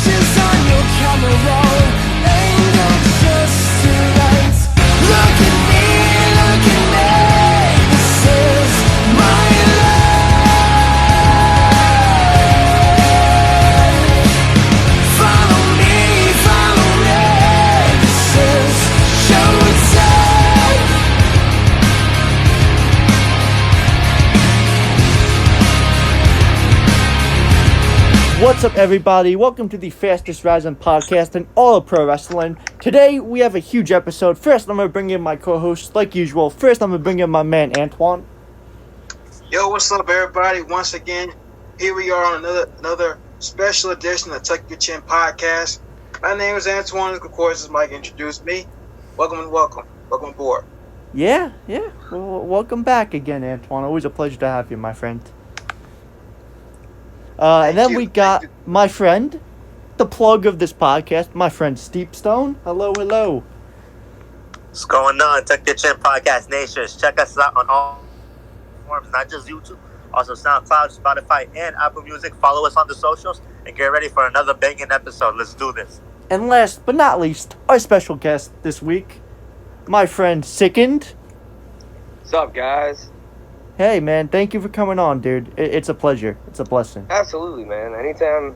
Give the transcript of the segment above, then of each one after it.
Flashes on your camera roll, ain't no just too late. Look at me, this is my life. Follow me, this is showtime. What's up, everybody? Welcome to the fastest rising podcast in all of pro wrestling. Today, we have a huge episode. First, I'm going to bring in my co-host, like usual. First, I'm going to bring in my man, Antwan. Yo, what's up, everybody? Once again, here we are on another special edition of Tuck Your Chin podcast. My name is Antwan. Of course, as Mike introduced me. Welcome aboard. Yeah. Well, welcome back again, Antwan. Always a pleasure to have you, my friend. And then we got my friend, the plug of this podcast, my friend Steepstone. Hello. What's going on, Tuck Your Chin Podcast Nations? Check us out on all platforms, not just YouTube, also SoundCloud, Spotify, and Apple Music. Follow us on the socials and get ready for another banging episode. Let's do this. And last but not least, our special guest this week, my friend Sicend. What's up, guys? Hey, man, thank you for coming on, dude. It's a pleasure. It's a blessing. Absolutely, man. Anytime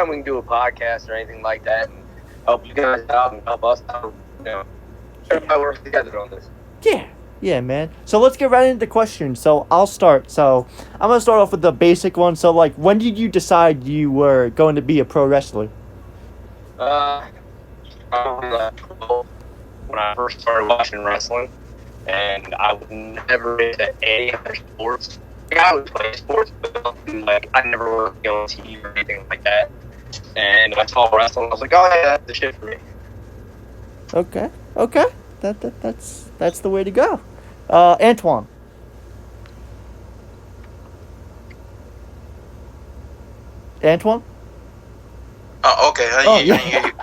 we can do a podcast or anything like that and help you guys out and help us out, everybody works together on this. Yeah, man. So let's get right into the questions. So I'll start. So I'm going to start off with the basic one. So, when did you decide you were going to be a pro wrestler? Probably when I first started watching wrestling. And I was never into any other sports. I would play sports, but I never worked on TV or anything like that. And I saw wrestling, I was like, oh yeah, that's the shit for me. Okay. That's the way to go. Antwan. Antwan? Oh, okay. I didn't hear you.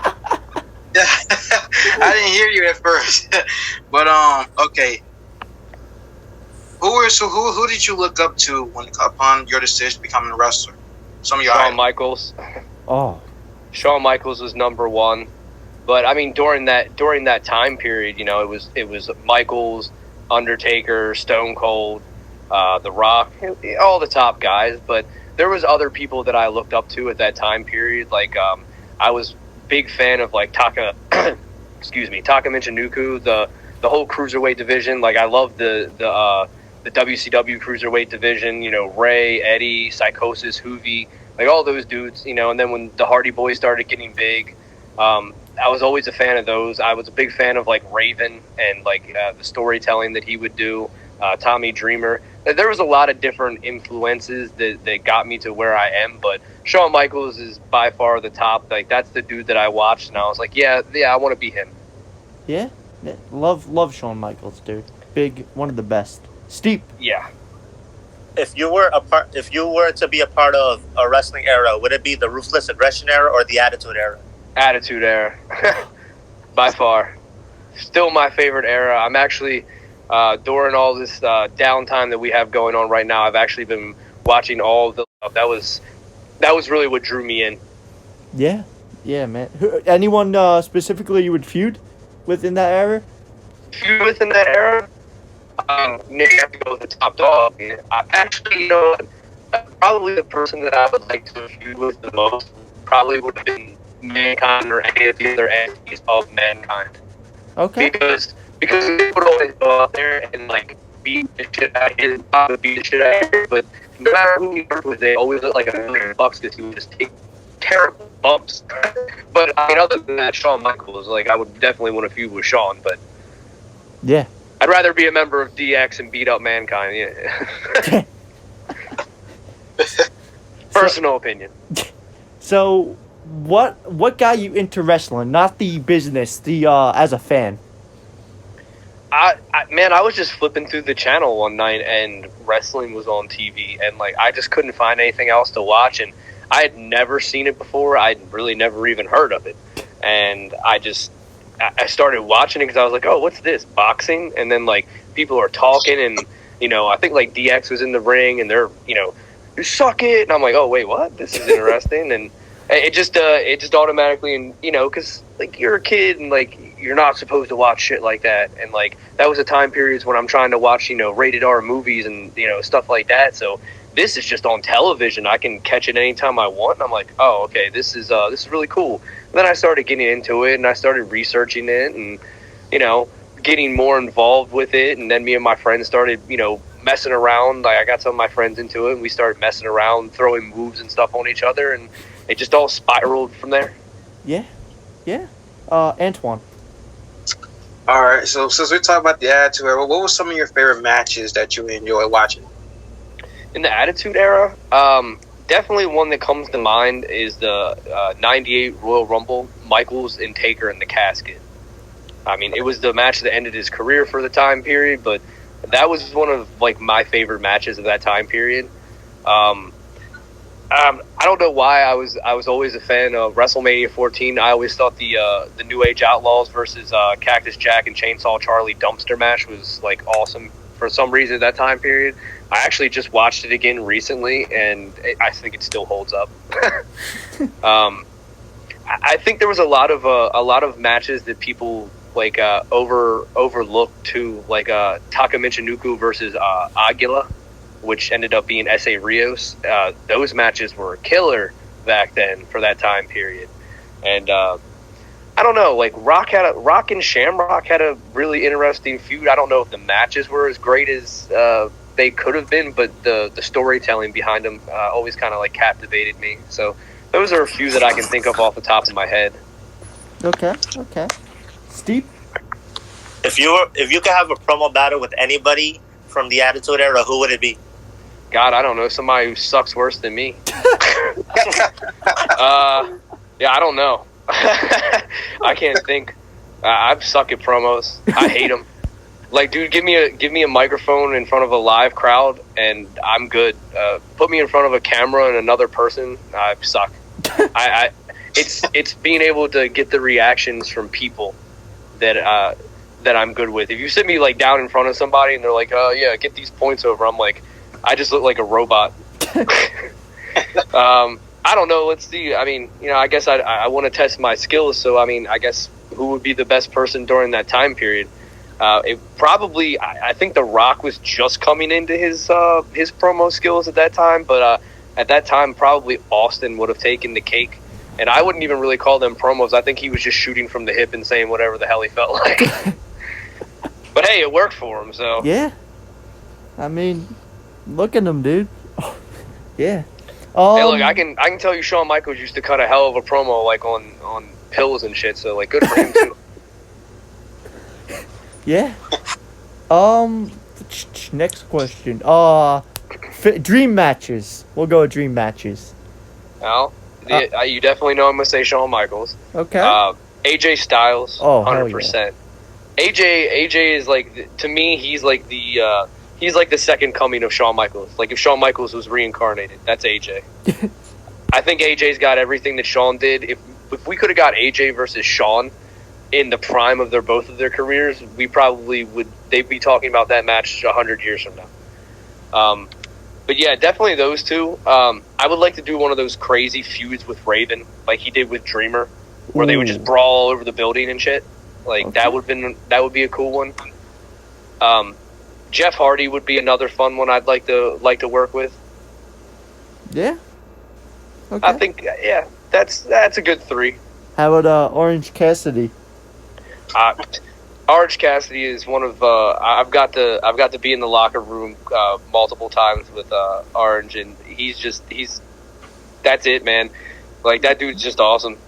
I didn't hear you at first, but okay. Who did you look up to upon your decision to becoming a wrestler? Some of your Shawn Michaels. Oh, Shawn Michaels was number one, but I mean during that time period, it was Michaels, Undertaker, Stone Cold, The Rock, all the top guys. But there was other people that I looked up to at that time period. I was big fan of Taka Michinoku, the whole cruiserweight division. I love the WCW cruiserweight division. Ray, Eddie, Psychosis, Hoovy, all those dudes. And then when the Hardy Boys started getting big, I was always a fan of those. I was a big fan of Raven and the storytelling that he would do. Tommy Dreamer. There was a lot of different influences that got me to where I am, but Shawn Michaels is by far the top. That's the dude that I watched, and I was like, yeah, I want to be him. Yeah. Love Shawn Michaels, dude. Big, one of the best. Steep. Yeah. If you were to be a part of a wrestling era, would it be the Ruthless Aggression era or the Attitude era? Attitude era, by far. Still my favorite era. I'm actually during all this downtime that we have going on right now, I've actually been watching all the stuff. That was really what drew me in. Yeah, man. Anyone specifically you would feud with in that era? Feud with in that era? Nick, I have to go with the top dog. I actually, probably the person that I would like to feud with the most probably would have been Mankind or any of the other entities of Mankind. Okay. Because they would always go out there and beat the shit out of his, beat the shit out of her, but no matter who he worked with, they always looked like $1 million because he would just take terrible bumps. But I mean, other than that, Shawn Michaels, I would definitely want to feud with Shawn, but yeah, I'd rather be a member of DX and beat up Mankind. Yeah. Personal opinion. So, what got you into wrestling? Not the business, as a fan. I was just flipping through the channel one night and wrestling was on TV, and I just couldn't find anything else to watch, and I had never seen it before. I'd really never even heard of it, and I started watching it because I was like, oh, what's this, boxing? And then people are talking, and I think DX was in the ring, and they're you suck it, and I'm like, oh wait, what? This is interesting. And It just automatically, and because like you're a kid and like you're not supposed to watch shit like that, and like that was a time periods when I'm trying to watch rated R movies and stuff like that. So this is just on television. I can catch it anytime I want. And I'm like, oh, okay, this is really cool. And then I started getting into it, and I started researching it, and getting more involved with it. And then me and my friends started, messing around. Like I got some of my friends into it, and we started messing around, throwing moves and stuff on each other, and it just all spiraled from there. Yeah. Antwan. All right, so since we're talking about the Attitude Era, what were some of your favorite matches that you enjoy watching? In the Attitude Era, definitely one that comes to mind is the 98 Royal Rumble, Michaels and Taker in the casket. I mean, it was the match that ended his career for the time period, but that was one of like my favorite matches of that time period. I don't know why I was always a fan of WrestleMania 14. I always thought the New Age Outlaws versus Cactus Jack and Chainsaw Charlie dumpster match was like awesome for some reason at that time period. I actually just watched it again recently, and I think it still holds up. I think there was a lot of matches that people like overlooked too, like Taka Michinoku versus Aguila, which ended up being S.A. Rios. Those matches were killer back then for that time period. And I don't know, like Rock and Shamrock had a really interesting feud. I don't know if the matches were as great as they could have been, but the storytelling behind them always kind of like captivated me. So those are a few that I can think of off the top of my head. Okay. Steve? If you could have a promo battle with anybody from the Attitude Era, who would it be? God, I don't know. Somebody who sucks worse than me. Yeah, I don't know. I can't think. I suck at promos. I hate them. Like, dude, give me a microphone in front of a live crowd, and I'm good. Put me in front of a camera and another person, I suck. It's being able to get the reactions from people that I'm good with. If you sit me like down in front of somebody and they're like, "Oh yeah, get these points over," I'm like, I just look like a robot. I don't know. Let's see. I mean, I guess I want to test my skills. So, I mean, I guess who would be the best person during that time period? It probably, I think The Rock was just coming into his promo skills at that time. But at that time, probably Austin would have taken the cake. And I wouldn't even really call them promos. I think he was just shooting from the hip and saying whatever the hell he felt like. But hey, it worked for him. So yeah. I mean, look at him, dude. Yeah. Hey, look, I can tell you Shawn Michaels used to cut a hell of a promo like on pills and shit, so like good for him too. Yeah. Next question. Dream matches. We'll go with dream matches. Well, you definitely know I'm gonna say Shawn Michaels. Okay. AJ Styles. Oh, 100%. Yeah. AJ is like, to me, he's like the second coming of Shawn Michaels. Like if Shawn Michaels was reincarnated, that's AJ. I think AJ's got everything that Shawn did. If we could have got AJ versus Shawn in the prime of both of their careers, we probably would. They'd be talking about that match 100 years from now. But yeah, definitely those two. I would like to do one of those crazy feuds with Raven, like he did with Dreamer, where they would just brawl all over the building and shit. Like that would be a cool one. Jeff Hardy would be another fun one I'd like to work with. Yeah. Okay. I think that's a good 3. How about Orange Cassidy? Orange Cassidy is one of I've got to be in the locker room multiple times with Orange, and he's that's it, man. Like that dude's just awesome.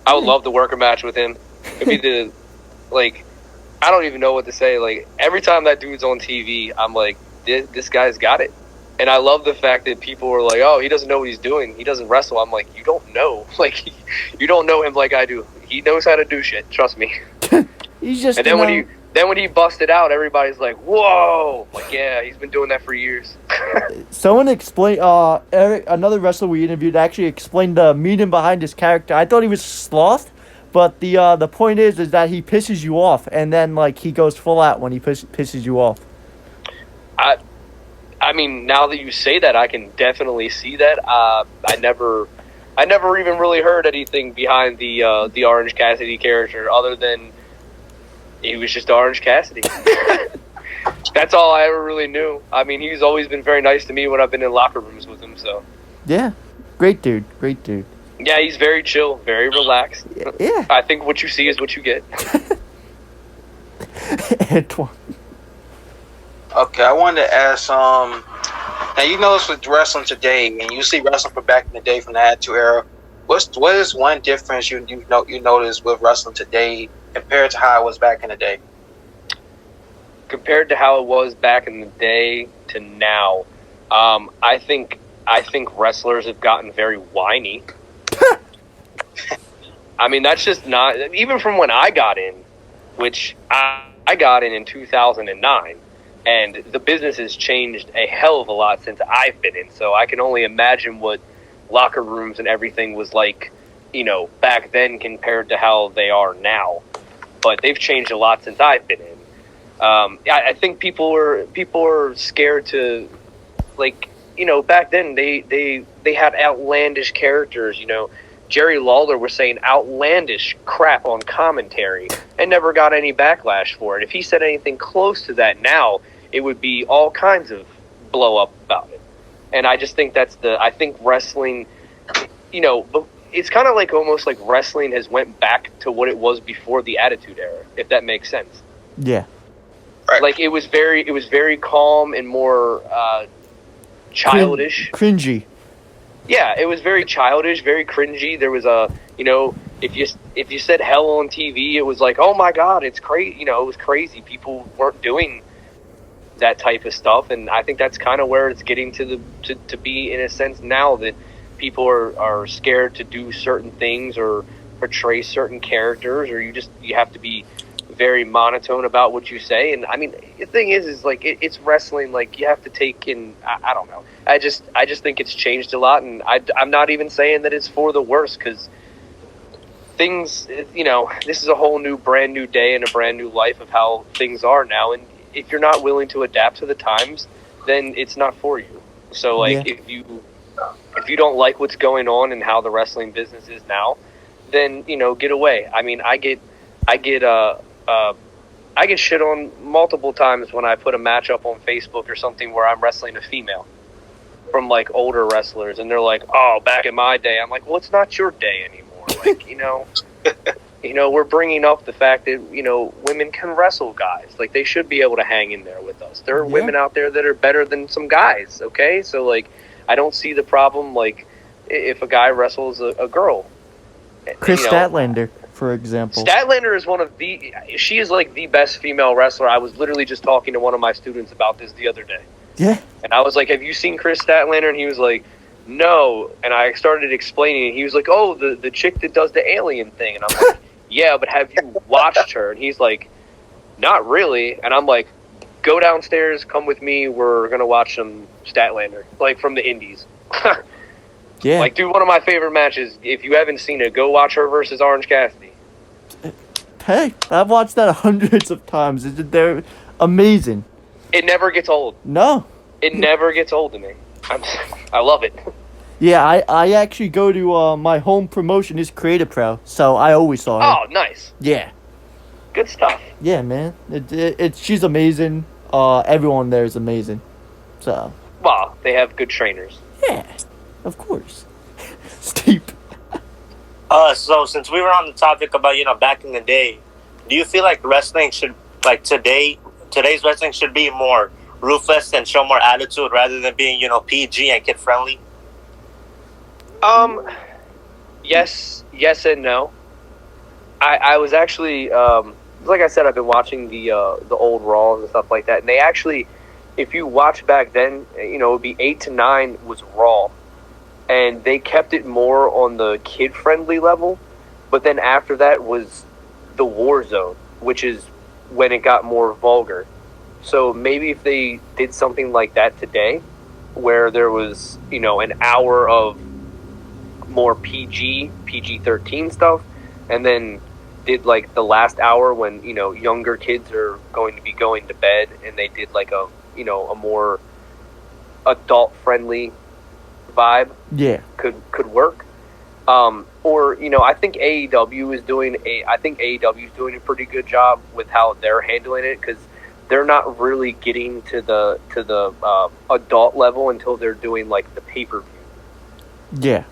I would love to work a match with him. It'd be I don't even know what to say. Like every time that dude's on TV, I'm like, this guy's got it. And I love the fact that people are like, oh, he doesn't know what he's doing. He doesn't wrestle. I'm like, you don't know. Like, you don't know him like I do. He knows how to do shit. Trust me. He's just. And then when he busted out, everybody's like, whoa. Like, yeah, he's been doing that for years. Someone explained. Eric, another wrestler we interviewed, actually explained the meaning behind his character. I thought he was sloth, but the point is that he pisses you off, and then like he goes full out when he pisses you off. I mean, now that you say that, I can definitely see that. I never I never even really heard anything behind the Orange Cassidy character other than he was just Orange Cassidy. That's all I ever really knew. I mean, he's always been very nice to me when I've been in locker rooms with him. So Yeah, great dude, great dude. yeah, he's very chill, very relaxed. Yeah. I think what you see is what you get. Antwan. Okay, I wanted to ask. Now you know this with wrestling today, and you see wrestling from back in the day from the Attitude Era. What is one difference you notice with wrestling today compared to how it was back in the day? Compared to how it was back in the day to now, I think wrestlers have gotten very whiny. I mean, that's just not even from when I got in, which I got in 2009. And the business has changed a hell of a lot since I've been in. So I can only imagine what locker rooms and everything was like, back then compared to how they are now. But they've changed a lot since I've been in. I think people are scared to, back then they had outlandish characters. Jerry Lawler was saying outlandish crap on commentary and never got any backlash for it. If he said anything close to that now, it would be all kinds of blow up about it. And I just think I think wrestling, it's kind of like almost like wrestling has went back to what it was before the Attitude Era, if that makes sense. Yeah. Right. Like it was very calm and more childish. Cringy. Yeah, it was very childish, very cringy. There was if you said hell on TV, it was like, oh my God, it's crazy. It was crazy. People weren't doing that type of stuff, and I think that's kind of where it's getting to be in a sense now, that people are scared to do certain things or portray certain characters, or you have to be very monotone about what you say. And I mean, the thing is like it's wrestling. Like you have to take in. I don't know. I just think it's changed a lot, and I'm not even saying that it's for the worse, because things. This is a whole brand new day and a brand new life of how things are now, and if you're not willing to adapt to the times, then it's not for you. So if you don't like what's going on and how the wrestling business is now, then get away. I mean, I get shit on multiple times when I put a match up on Facebook or something where I'm wrestling a female from like older wrestlers, and they're like, "Oh, back in my day." I'm like, "Well, it's not your day anymore." Like, we're bringing up the fact that women can wrestle guys. Like they should be able to hang in there with us. There are women out there that are better than some guys. Okay, so like I don't see the problem. Like if a guy wrestles a girl, Chris Statlander, for example. Statlander is she is like the best female wrestler. I was literally just talking to one of my students about this the other day. Yeah. And I was like, have you seen Chris Statlander? And he was like, no. And I started explaining, and he was like, oh, the chick that does the alien thing. And I'm like, yeah, but have you watched her? And he's like, not really. And I'm like, go downstairs, come with me. We're going to watch some Statlander, like from the indies. Yeah. Like, dude, one of my favorite matches. If you haven't seen it, go watch her versus Orange Cassidy. Hey, I've watched that hundreds of times. They're amazing. It never gets old. No. It never gets old to me. I love it. Yeah, I actually go to my home promotion is Creative Pro, so I always saw her. Oh, nice. Yeah. Good stuff. Yeah, man. She's amazing. Everyone there is amazing. So. Well, they have good trainers. Yeah, of course. Steve. So since we were on the topic about, back in the day, do you feel like wrestling should, like today's wrestling should be more ruthless and show more attitude rather than being, PG and kid friendly? Yes and no. I was actually, like I said, I've been watching the old Raws and stuff like that, and they actually, if you watch back then, it would be 8 to 9 was Raw, and they kept it more on the kid-friendly level, but then after that was the War Zone, which is when it got more vulgar. So maybe if they did something like that today, where there was, an hour of more PG-13 stuff, and then did like the last hour when, younger kids are going to be going to bed, and they did like a more adult-friendly vibe. Yeah. Could work. Or I think AEW is doing a pretty good job with how they're handling it, because they're not really getting to the adult level until they're doing like the pay-per-view. Yeah.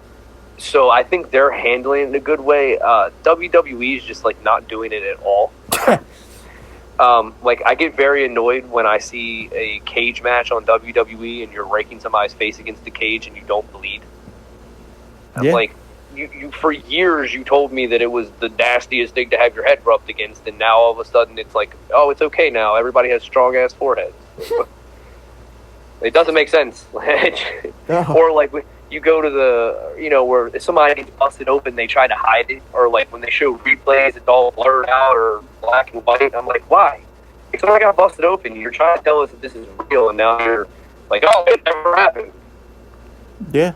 So I think they're handling it in a good way. WWE is just like not doing it at all. Like, I get very annoyed when I see a cage match on WWE and you're raking somebody's face against the cage and you don't bleed. I'm like, you for years you told me that it was the nastiest thing to have your head rubbed against, and now all of a sudden it's like, oh, it's okay now. Everybody has strong ass foreheads. It doesn't make sense. Or like you go to the, where if somebody gets busted open, they try to hide it, or like when they show replays, it's all blurred out or black and white. I'm like, why? If somebody got busted open, you're trying to tell us that this is real, and now you're like, oh, it never happened. Yeah.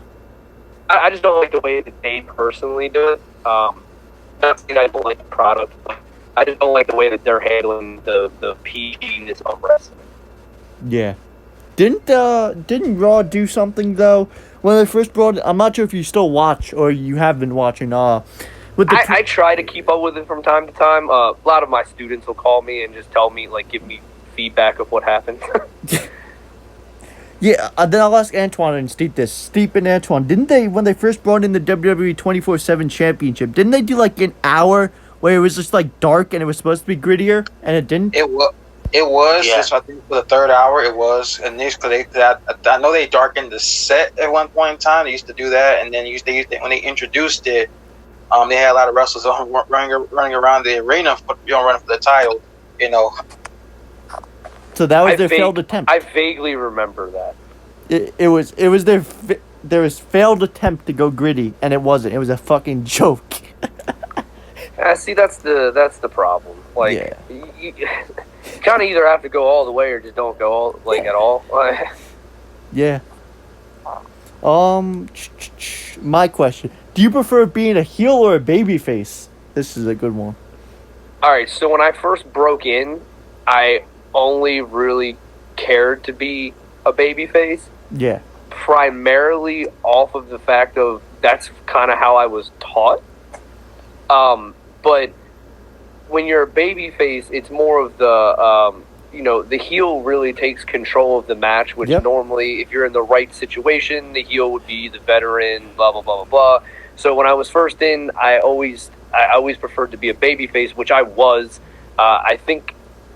I just don't like the way that they personally do it. Not saying I don't like the product, but I just don't like the way that they're handling the PG-ness of wrestling. Yeah. Didn't Raw do something though when they first brought it? I'm not sure if you still watch or you have been watching. I try to keep up with it from time to time. A lot of my students will call me and just tell me, like, give me feedback of what happened. Yeah, then I'll ask Antwan and Steep this. Steep and Antwan, didn't they, when they first brought in the WWE 24/7 Championship, didn't they do like an hour where it was just like dark and it was supposed to be grittier and it didn't? It was. Yeah. Just, I think for the third hour, it was. And I know they darkened the set at one point in time. They used to do that, and then when they introduced it, they had a lot of wrestlers running around the arena, running for the title. So that was their failed attempt. I vaguely remember that. It was their failed attempt to go gritty, and it wasn't. It was a fucking joke. See, that's the problem. Like, yeah. You kind of either have to go all the way or just don't go at all. Yeah. My question: do you prefer being a heel or a baby face? This is a good one. All right. So when I first broke in, I only really cared to be a baby face. Yeah. Primarily off of the fact of that's kind of how I was taught. But when you're a baby face, it's more of the the heel really takes control of the match, which normally, if you're in the right situation, the heel would be the veteran, blah blah blah blah blah. So when I was first in, I always preferred to be a baby face, which I was. I think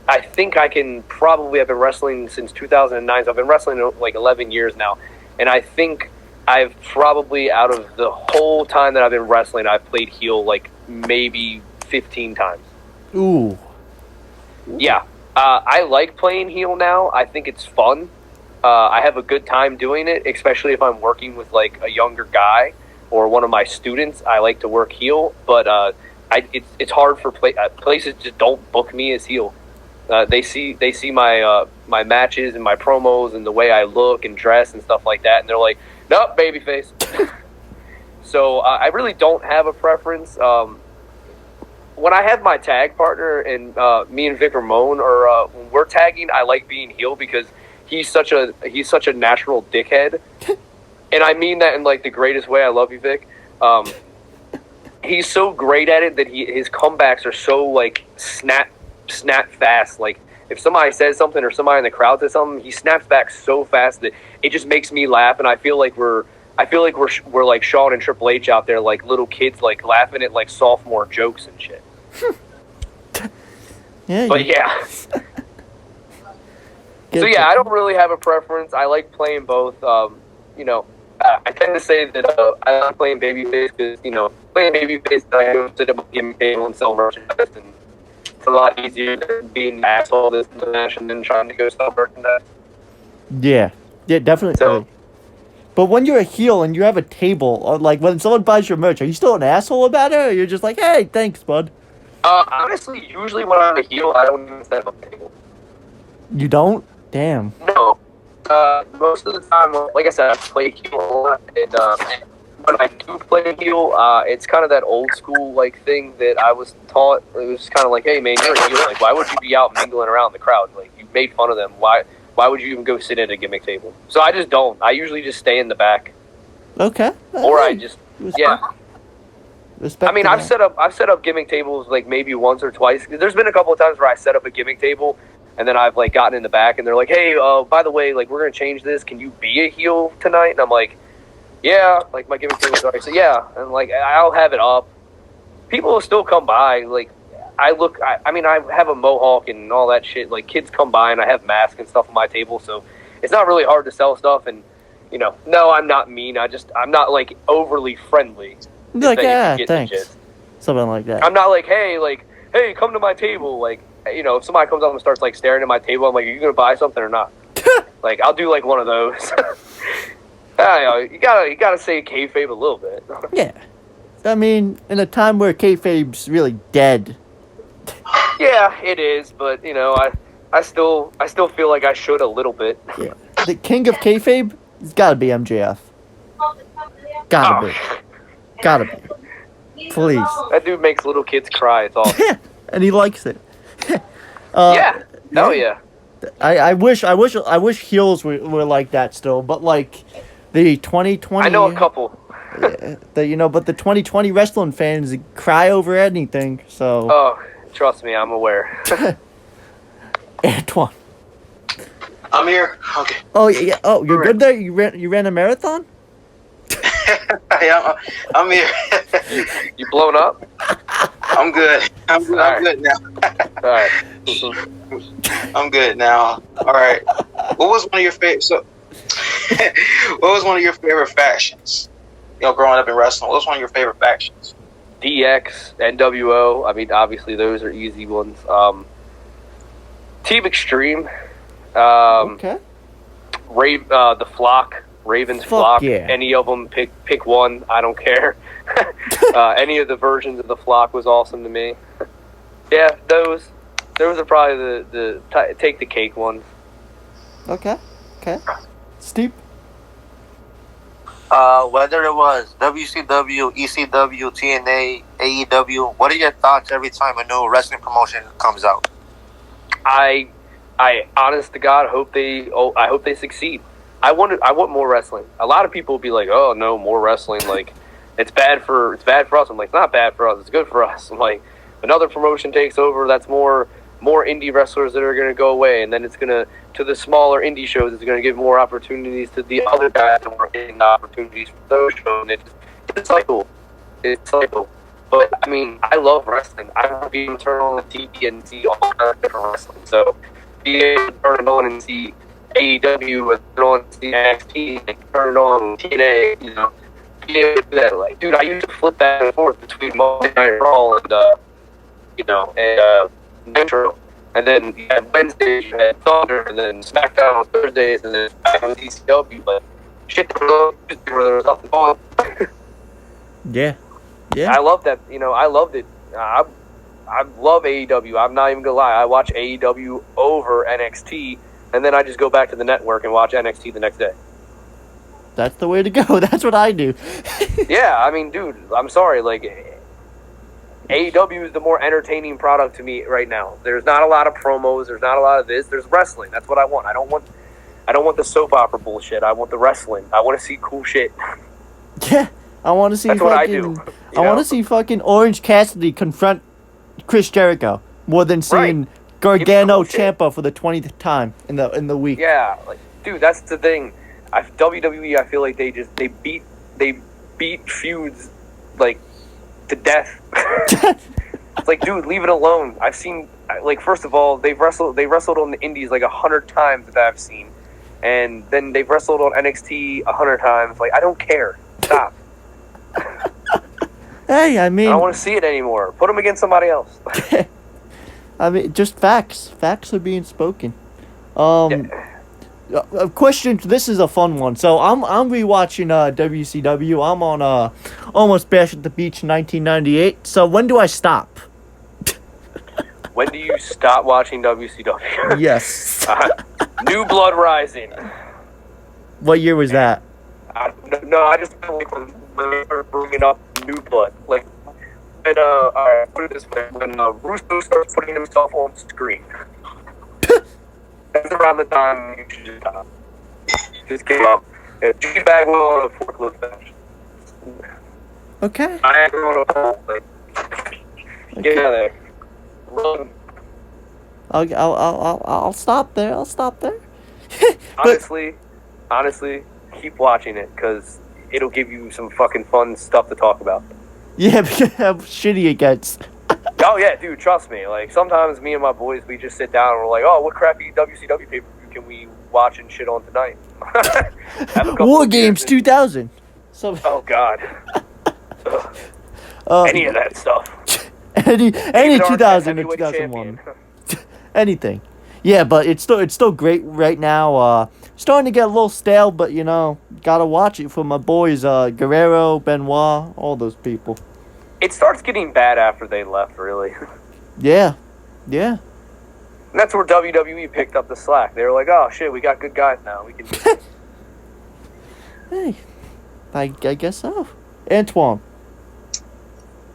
I can probably, I've been wrestling since 2009, so I've been wrestling like 11 years now, and I think I've probably, out of the whole time that I've been wrestling, I've played heel like maybe 15 times. Ooh. Yeah. I like playing heel now. I think it's fun. I have a good time doing it, especially if I'm working with like a younger guy or one of my students. I like to work heel, but it's hard for places just don't book me as heel. They see my my matches and my promos and the way I look and dress and stuff like that, and they're like, nope, babyface. So I really don't have a preference. When I have my tag partner and me and Vic Ramon, or when we're tagging, I like being heel because he's such a natural dickhead, and I mean that in like the greatest way. I love you, Vic. He's so great at it that his comebacks are so like snap fast. Like if somebody says something or somebody in the crowd says something, he snaps back so fast that it just makes me laugh, and I feel like we're like Shawn and Triple H out there, like little kids, like laughing at like sophomore jokes and shit. Yeah. But yeah. So yeah, I don't really have a preference. I like playing both. I tend to say that I like playing babyface because playing babyface, I go sit at a gimmick table and sell merchandise, and it's a lot easier than being an asshole this and that and then trying to go sell merchandise. Yeah, definitely. So, but when you're a heel and you have a table, or like when someone buys your merch, are you still an asshole about it, or you're just like, hey, thanks, bud? Honestly, usually when I'm a heel, I don't even set up a table. You don't? Damn. No. Most of the time, like I said, I play heel a lot, and when I do play heel, it's kind of that old school like thing that I was taught. It was kind of like, hey man, you're a heel. Like, why would you be out mingling around the crowd? Like, you made fun of them. Why would you even go sit at a gimmick table? So I just don't. I usually just stay in the back. Okay. Or I just, yeah. Respect. I mean, to I've that. set up gimmick tables like maybe once or twice. There's been a couple of times where I set up a gimmick table, and then I've like gotten in the back, and they're like, "Hey, by the way, like we're gonna change this. Can you be a heel tonight?" And I'm like, "Yeah." Like my gimmick table started. So yeah, and like I'll have it up. People will still come by. Like I mean, I have a mohawk and all that shit. Like kids come by, and I have masks and stuff on my table, so it's not really hard to sell stuff. And you know, no, I'm not mean. I'm not like overly friendly. Like, yeah, Get thanks. legit. Something like that. I'm not like, hey, come to my table. Like, you know, if somebody comes up and starts like staring at my table, I'm like, are you gonna buy something or not? Like, I'll do like one of those. You gotta say kayfabe a little bit. Yeah. I mean, in a time where kayfabe's really dead. Yeah, it is, but you know, I still feel like I should a little bit. Yeah. The king of kayfabe has got to be MJF. Gotta be. Gotta be. Please. That dude makes little kids cry. It's awesome. And he likes it. Yeah. Hell yeah. I wish heels were like that still, but like the 2020. I know a couple. But the 2020 wrestling fans cry over anything. So. Oh, trust me, I'm aware. Antwan. I'm here. Okay. Oh yeah. Oh, you're good there. You ran a marathon. Yeah, I'm here. You blown up? I'm good. I'm good. I'm good now. All right. I'm good now. All right. What was one of your favorite? What was one of your favorite factions? You know, growing up in wrestling, what was one of your favorite factions? DX, NWO. I mean, obviously those are easy ones. Team Extreme. Okay. The Flock. Raven's Flock. Yeah. Any of them, pick one. I don't care. Any of the versions of the Flock was awesome to me. Yeah, those are probably the take the cake ones. Okay. Steve. Whether it was WCW, ECW, TNA, AEW, what are your thoughts every time a new wrestling promotion comes out? I honest to God hope they succeed. I want more wrestling. A lot of people will be like, "Oh no, more wrestling! Like it's bad for us." I'm like, "It's not bad for us. It's good for us." I'm like, another promotion takes over. That's more indie wrestlers that are going to go away, and then it's going to the smaller indie shows. It's going to give more opportunities to the other guys that were getting the opportunities for those shows. And it's a cycle. But I mean, I love wrestling. I want to be able to turn on the TV and see all kinds of different wrestling. So being able to turn it on and see AEW and turn on NXT and turn on TNA, you know, being able to do that. Like, dude, I used to flip back and forth between Monday Night Raw and Nitro, and then you had Wednesdays, you had Thunder, and then SmackDown on Thursdays, and then back on ECW. But shit, there was nothing going. Yeah. I love that. You know, I loved it. I love AEW. I'm not even gonna lie. I watch AEW over NXT. And then I just go back to the network and watch NXT the next day. That's the way to go. That's what I do. Yeah, I mean, dude, I'm sorry. Like, AEW is the more entertaining product to me right now. There's not a lot of promos. There's not a lot of this. There's wrestling. That's what I want. I don't want the soap opera bullshit. I want the wrestling. I want to see cool shit. Yeah, I want to see. That's what I do. I want to see fucking Orange Cassidy confront Chris Jericho more than seeing Gargano Ciampa for the 20th time in the week. Yeah, like, dude, that's the thing. WWE, I feel like they beat feuds like to death. It's like, dude, leave it alone. I've seen, like, first of all, they wrestled on the Indies like 100 times that I've seen, and then they've wrestled on NXT 100 times. Like, I don't care. Stop. Hey, I mean, I don't want to see it anymore. Put them against somebody else. I mean, just facts. Facts are being spoken. A question. This is a fun one. So I'm rewatching WCW. I'm on Almost Bash at the Beach 1998. So when do I stop? When do you stop watching WCW? Yes. New Blood Rising. What year was that? No, I just feel like when they start bringing up New Blood, like, and alright, put it this way: when Russo starts putting himself on screen, that's around the time you should just stop. Just give up. G Bagwell on a forklift match. Okay. I ain't going to home. Like, get out of there. Run. I'll stop there. I'll stop there. But Honestly, keep watching it because it'll give you some fucking fun stuff to talk about. yeah, because how shitty it gets. Oh yeah, dude, trust me. Like sometimes me and my boys, we just sit down and we're like, "Oh, what crappy WCW pay-per-view can we watch and shit on tonight?" Have a couple War of Games beers 2000. So Oh God. Any of that stuff. any David Arquette, 2000 or heavyweight 2001. champion. Anything. Yeah, but it's still great right now. Starting to get a little stale, but you know, gotta watch it for my boys, Guerrero, Benoit, all those people. It starts getting bad after they left, really. Yeah, yeah. And that's where WWE picked up the slack. They were like, "Oh shit, we got good guys now. We can." Do this." Hey, I guess so. Antwan.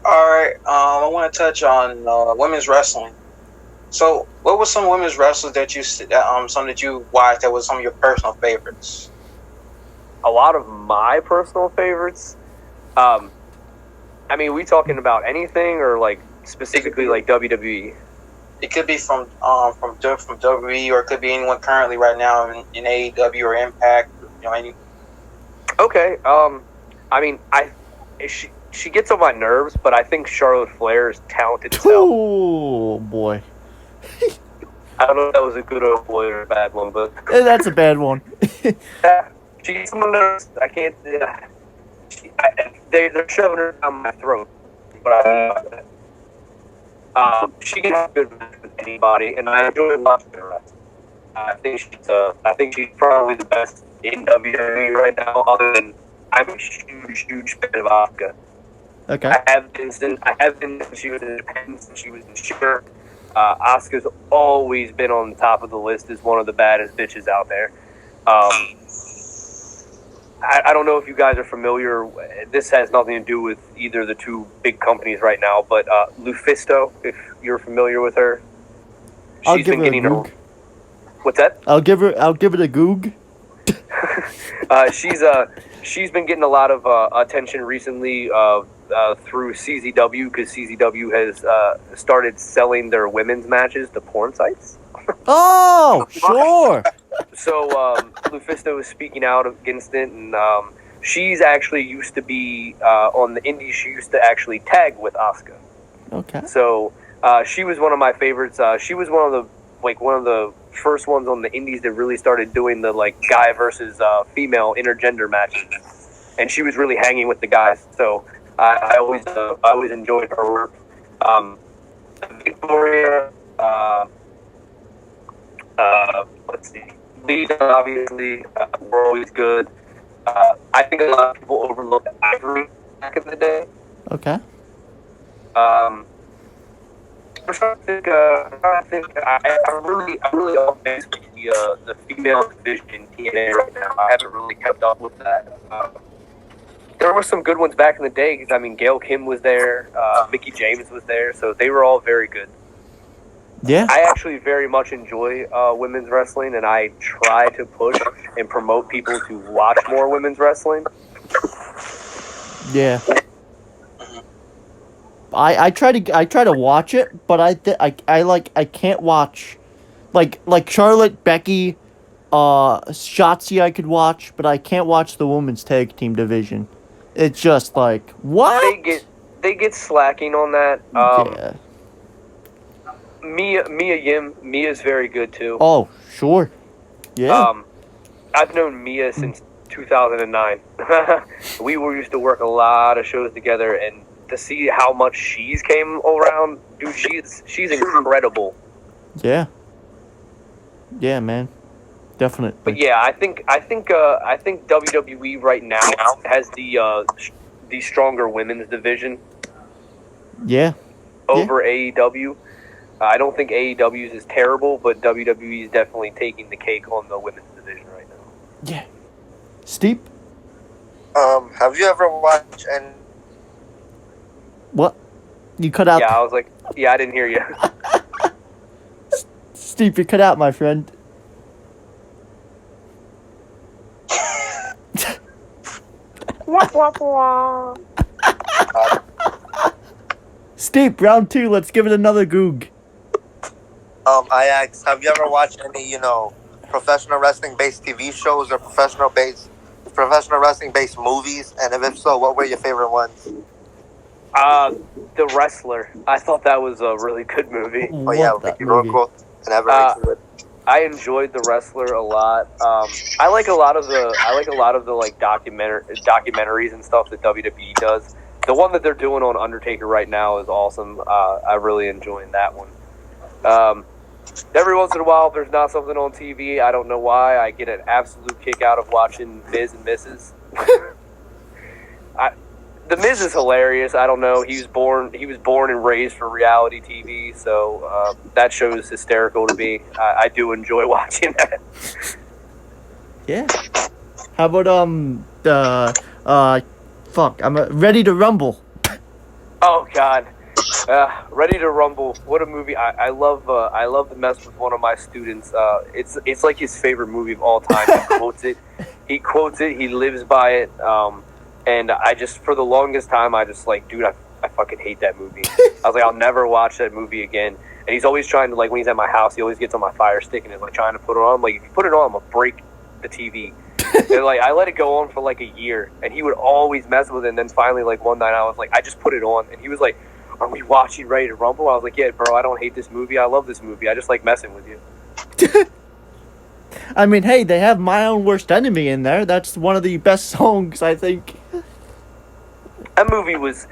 All right. I want to touch on women's wrestling. So, what were some women's wrestlers that some that you watched that was some of your personal favorites? A lot of my personal favorites. I mean, we talking about anything or like specifically like WWE? It could be from WWE, or it could be anyone currently right now in AEW or Impact. You know, any. Okay. I mean, she gets on my nerves, but I think Charlotte Flair is talented as hell. Oh boy. I don't know if that was a good or a bad one, but That's a bad one. she gets on my nerves. I can't. They're shoving her down my throat, but I don't know about that. She can have a good match with anybody, and I enjoy watching her. I think she's probably the best in WWE right now. Other than I'm a huge fan of Asuka. Okay. I have been since she was in Japan, since she was in Sugar. Asuka's always been on the top of the list as one of the baddest bitches out there. I don't know if you guys are familiar. This has nothing to do with either of the two big companies right now, but Lufisto, if you're familiar with her, I'll give her a goog. What's that? I'll give it a goog. She's been getting a lot of attention recently through CZW because CZW has started selling their women's matches to porn sites. Oh, sure. So Lufisto is speaking out against it, and she's actually used to be on the indies. She used to actually tag with Asuka. Okay. So she was one of my favorites. She was one of the first ones on the indies that really started doing the like guy versus female intergender matches, and she was really hanging with the guys. So I always enjoyed her work. Victoria. Let's see. Lita, obviously, were always good. I think a lot of people overlooked Ivory back in the day. Okay. I'm trying to think. I really off base with the female division in TNA right now. I haven't really kept up with that. There were some good ones back in the day. Because I mean, Gail Kim was there. Mickie James was there. So they were all very good. Yeah. I actually very much enjoy women's wrestling, and I try to push and promote people to watch more women's wrestling. Yeah. I try to watch it, but I can't watch like Charlotte, Becky, Shotzi I could watch, but I can't watch the women's tag team division. It's just like what? They get slacking on that. Yeah. Mia's very good too. Oh, sure. Yeah. I've known Mia since 2009. We used to work a lot of shows together, and to see how much she's came around, dude, she's incredible. Yeah. Yeah, man. Definitely. But yeah, I think WWE right now has the stronger women's division. Yeah. Over AEW. I don't think AEW's is terrible, but WWE is definitely taking the cake on the women's division right now. Yeah. Steep? Have you ever watched and What? You cut out. Yeah, I was like, yeah, I didn't hear you. Steep, you cut out, my friend. Steve, round 2. Let's give it another goog. I asked, have you ever watched any, professional wrestling based TV shows or professional wrestling based movies? And if so, what were your favorite ones? The Wrestler. I thought that was a really good movie. Oh yeah, Ricky Rocco and Ever. I enjoyed The Wrestler a lot. I like a lot of the like documentaries and stuff that WWE does. The one that they're doing on Undertaker right now is awesome. I really enjoying that one. Every once in a while, if there's not something on TV, I don't know why, I get an absolute kick out of watching Miz and Mrs. The Miz is hilarious. I don't know. He was born and raised for reality TV, so that show is hysterical to me. I do enjoy watching that. Yeah. How about I'm Ready to Rumble. Oh God, Ready to Rumble. What a movie! I love to mess with one of my students. It's like his favorite movie of all time. He quotes it. He lives by it. And I just, for the longest time, I just like, dude, I fucking hate that movie. I was like, I'll never watch that movie again. And he's always trying to, like, when he's at my house, he always gets on my Fire Stick and is like trying to put it on. I'm like, if you put it on, I'm gonna break the TV. And like, I let it go on for like a year, and he would always mess with it. And then finally, like one night, I was like, I just put it on, and he was like, "Are we watching Ready to Rumble?" I was like, "Yeah, bro, I don't hate this movie. I love this movie. I just like messing with you." I mean, hey, they have My Own Worst Enemy in there. That's one of the best songs, I think. That movie was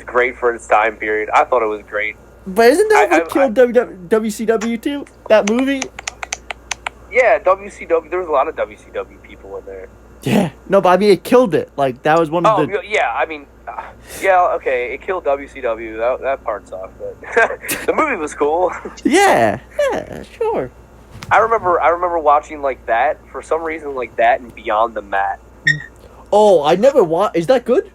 great for its time period. I thought it was great. But isn't that what killed WCW too? That movie? Yeah, WCW. There was a lot of WCW people in there. Yeah. No, but I mean, it killed it. Like, that was one of the... Oh, yeah, I mean... yeah, okay, it killed WCW. That part sucked, but... the movie was cool. Yeah, sure. I remember watching, like, that. For some reason, like, that and Beyond the Mat. Oh, I never watched... Is that good?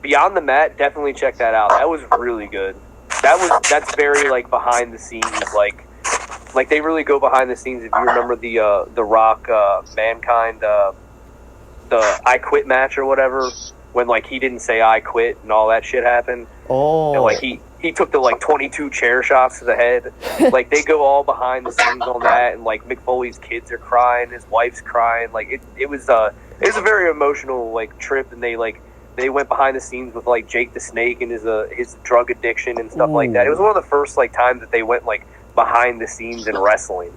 Beyond the Mat, definitely check that out. That was really good. That's very, like, behind the scenes, like they really go behind the scenes. If you remember the Rock Mankind the I Quit match or whatever, when like he didn't say I quit and all that shit happened. Oh. And like he took the like 22 chair shots to the head. Like they go all behind the scenes on that, and like Mick Foley's kids are crying, his wife's crying. Like it was a very emotional like trip, and they went behind the scenes with like Jake the Snake and his drug addiction and stuff like that. It was one of the first like times that they went like behind the scenes in wrestling.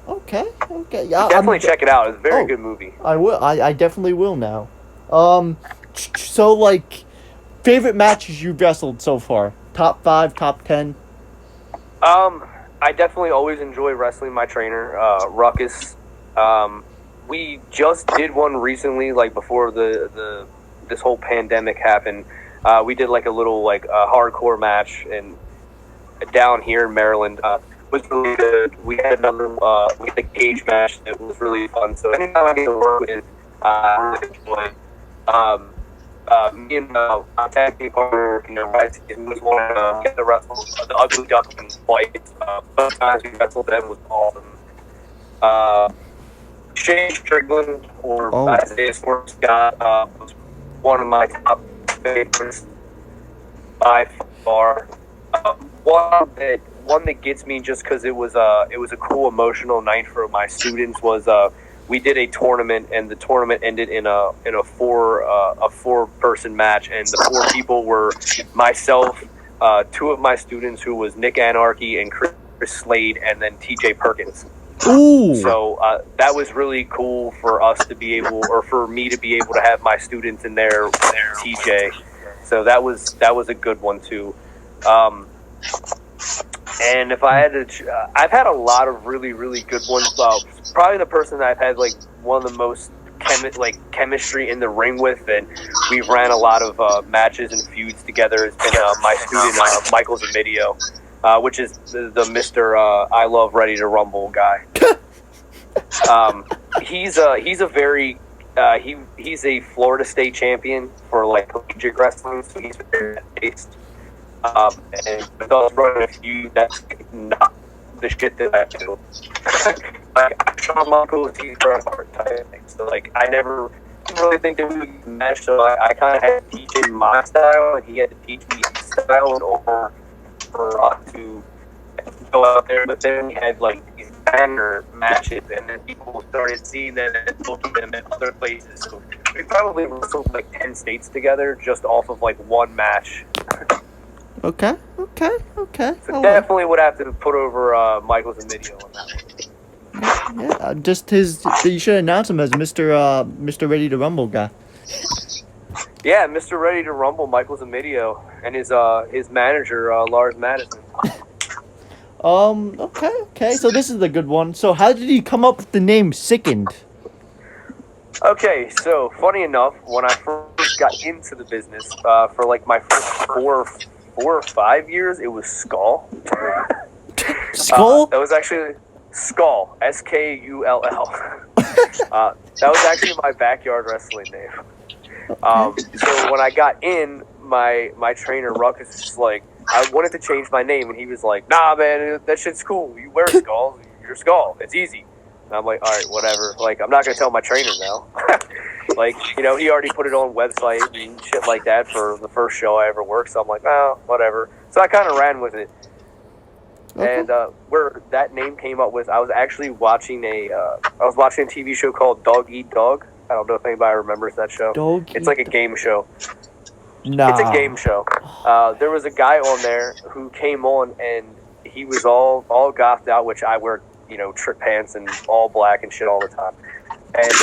Okay. Yeah, definitely check it out. It's a very good movie. I will. I definitely will now. So like, favorite matches you've wrestled so far? Top 5, top 10? I definitely always enjoy wrestling my trainer, Ruckus. We just did one recently, like before this whole pandemic happened. We did like a little like hardcore match down here in Maryland. Was really good. We had another a cage match that was really fun. So anytime I get to work with, I really enjoy. Me and my tag team partner, right, was one get to wrestle the Ugly Duckling twice. Both times we wrestled them was awesome. Shane Strickland, or Isaiah Sports Scott, was one of my top favorites by far. One that gets me just because it was a cool emotional night for my students was we did a tournament, and the tournament ended in a 4-person match, and the 4 people were myself, 2 of my students who was Nick Anarchy and Chris Slade, and then TJ Perkins. Ooh. So that was really cool for us to be able, or for me to be able to have my students in there, TJ. So that was a good one too. And if I had to, I've had a lot of really, really good ones. Probably the person that I've had like one of the most chemistry in the ring with, and we've ran a lot of matches and feuds together, has been my student Michael Zamidio, which is the Mr. I Love Ready to Rumble guy. He's a very he's a Florida State champion for like collegiate wrestling, so he's very based. And with us running a feud, that's not the shit that I do. Like, Shawn Michaels, he's Bret Hart type thing. So like, I never didn't really think that we would match, so I kind of had to teach him my style, and he had to teach me his style in order for us to go out there. But then we had like these banner matches, and then people started seeing them and booking them at other places. So we probably wrestled like 10 states together just off of like one match. Okay. So definitely would have to put over Michael's and Video on that one. Yeah, just his. You should announce him as Mr. Ready to Rumble guy. Yeah, Mr. Ready to Rumble, Michael's Amidio, and his manager, Lars Madison. Okay. So this is a good one. So how did you come up with the name Sicend? Okay, so funny enough, when I first got into the business, for like my first four or 5 years, it was Skull. Skull? That was actually Skull, Skull. That was actually my backyard wrestling name. So when I got in, my trainer Ruckus was just like, I wanted to change my name, and he was like, "Nah, man, that shit's cool. You wear Skull, you're Skull. It's easy." And I'm like, "All right, whatever. Like, I'm not gonna tell my trainer now." Like, he already put it on website and shit like that for the first show I ever worked. So I'm like, "Oh, whatever." So I kind of ran with it. Okay. And where that name came up with, I was actually watching a TV show called Dog Eat Dog. I don't know if anybody remembers that show. It's like a game show. Nah. It's a game show. There was a guy on there who came on, and he was all gothed out, which I wear, trip pants and all black and shit all the time. And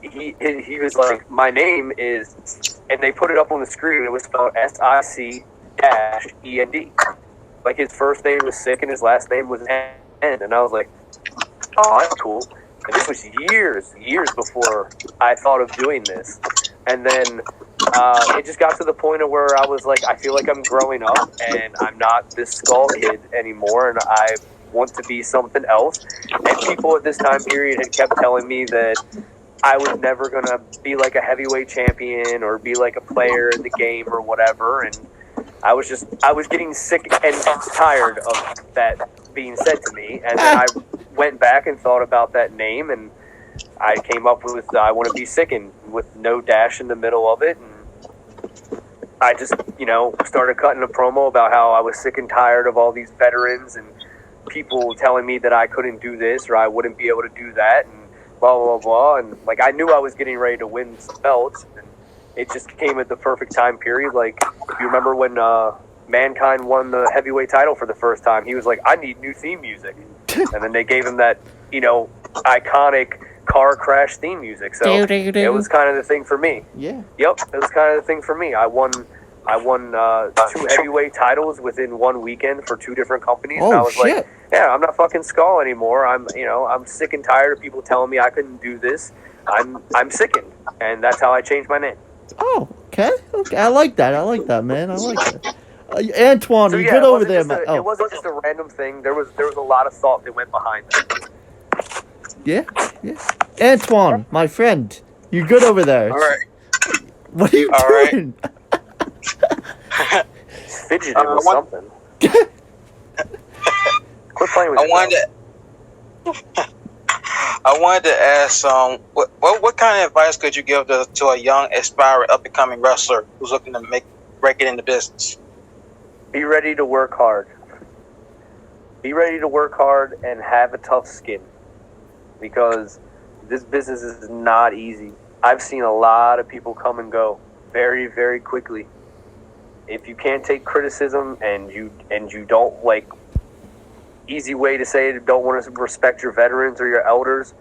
he was like, "My name is," and they put it up on the screen. It was spelled SIC-END. Like, his first name was Sick and his last name was N. And I was like, "Oh, that's cool." And this was years before I thought of doing this. And then it just got to the point of where I was like, I feel like I'm growing up and I'm not this Skull kid anymore, and I want to be something else. And people at this time period had kept telling me that I was never going to be like a heavyweight champion or be like a player in the game or whatever. And I was getting sick and tired of that being said to me. And then I went back and thought about that name, and I came up with I want to be Sicend with no dash in the middle of it. And I just, started cutting a promo about how I was sick and tired of all these veterans and people telling me that I couldn't do this or I wouldn't be able to do that, and blah, blah, blah. And like, I knew I was getting ready to win some belts, and it just came at the perfect time period. Like, if you remember when Mankind won the heavyweight title for the first time, he was like, "I need new theme music." And then they gave him that, iconic car crash theme music. So it was kind of the thing for me. Yeah. Yep, it was kind of the thing for me. I won 2 heavyweight titles within one weekend for 2 different companies. Oh, and I was shit. like, yeah, I'm not fucking Skull anymore. I'm sick and tired of people telling me I couldn't do this. I'm sickened, and that's how I changed my name. Oh, okay. I like that, man. I like that. Antwan, So you yeah, good over there, man. It wasn't just a random thing. There was a lot of thought that went behind that. Yeah. Antwan, my friend, you good over there? All right. What are you All right. doing? Fidgeting with something. Quit playing with I wanted to ask, what kind of advice could you give to a young, aspiring, up-and-coming wrestler who's looking to break it in the business? Be ready to work hard. Be ready to work hard and have a tough skin, because this business is not easy. I've seen a lot of people come and go very, very quickly. If you can't take criticism and you don't, like, easy way to say it, don't want to respect your veterans or your elders,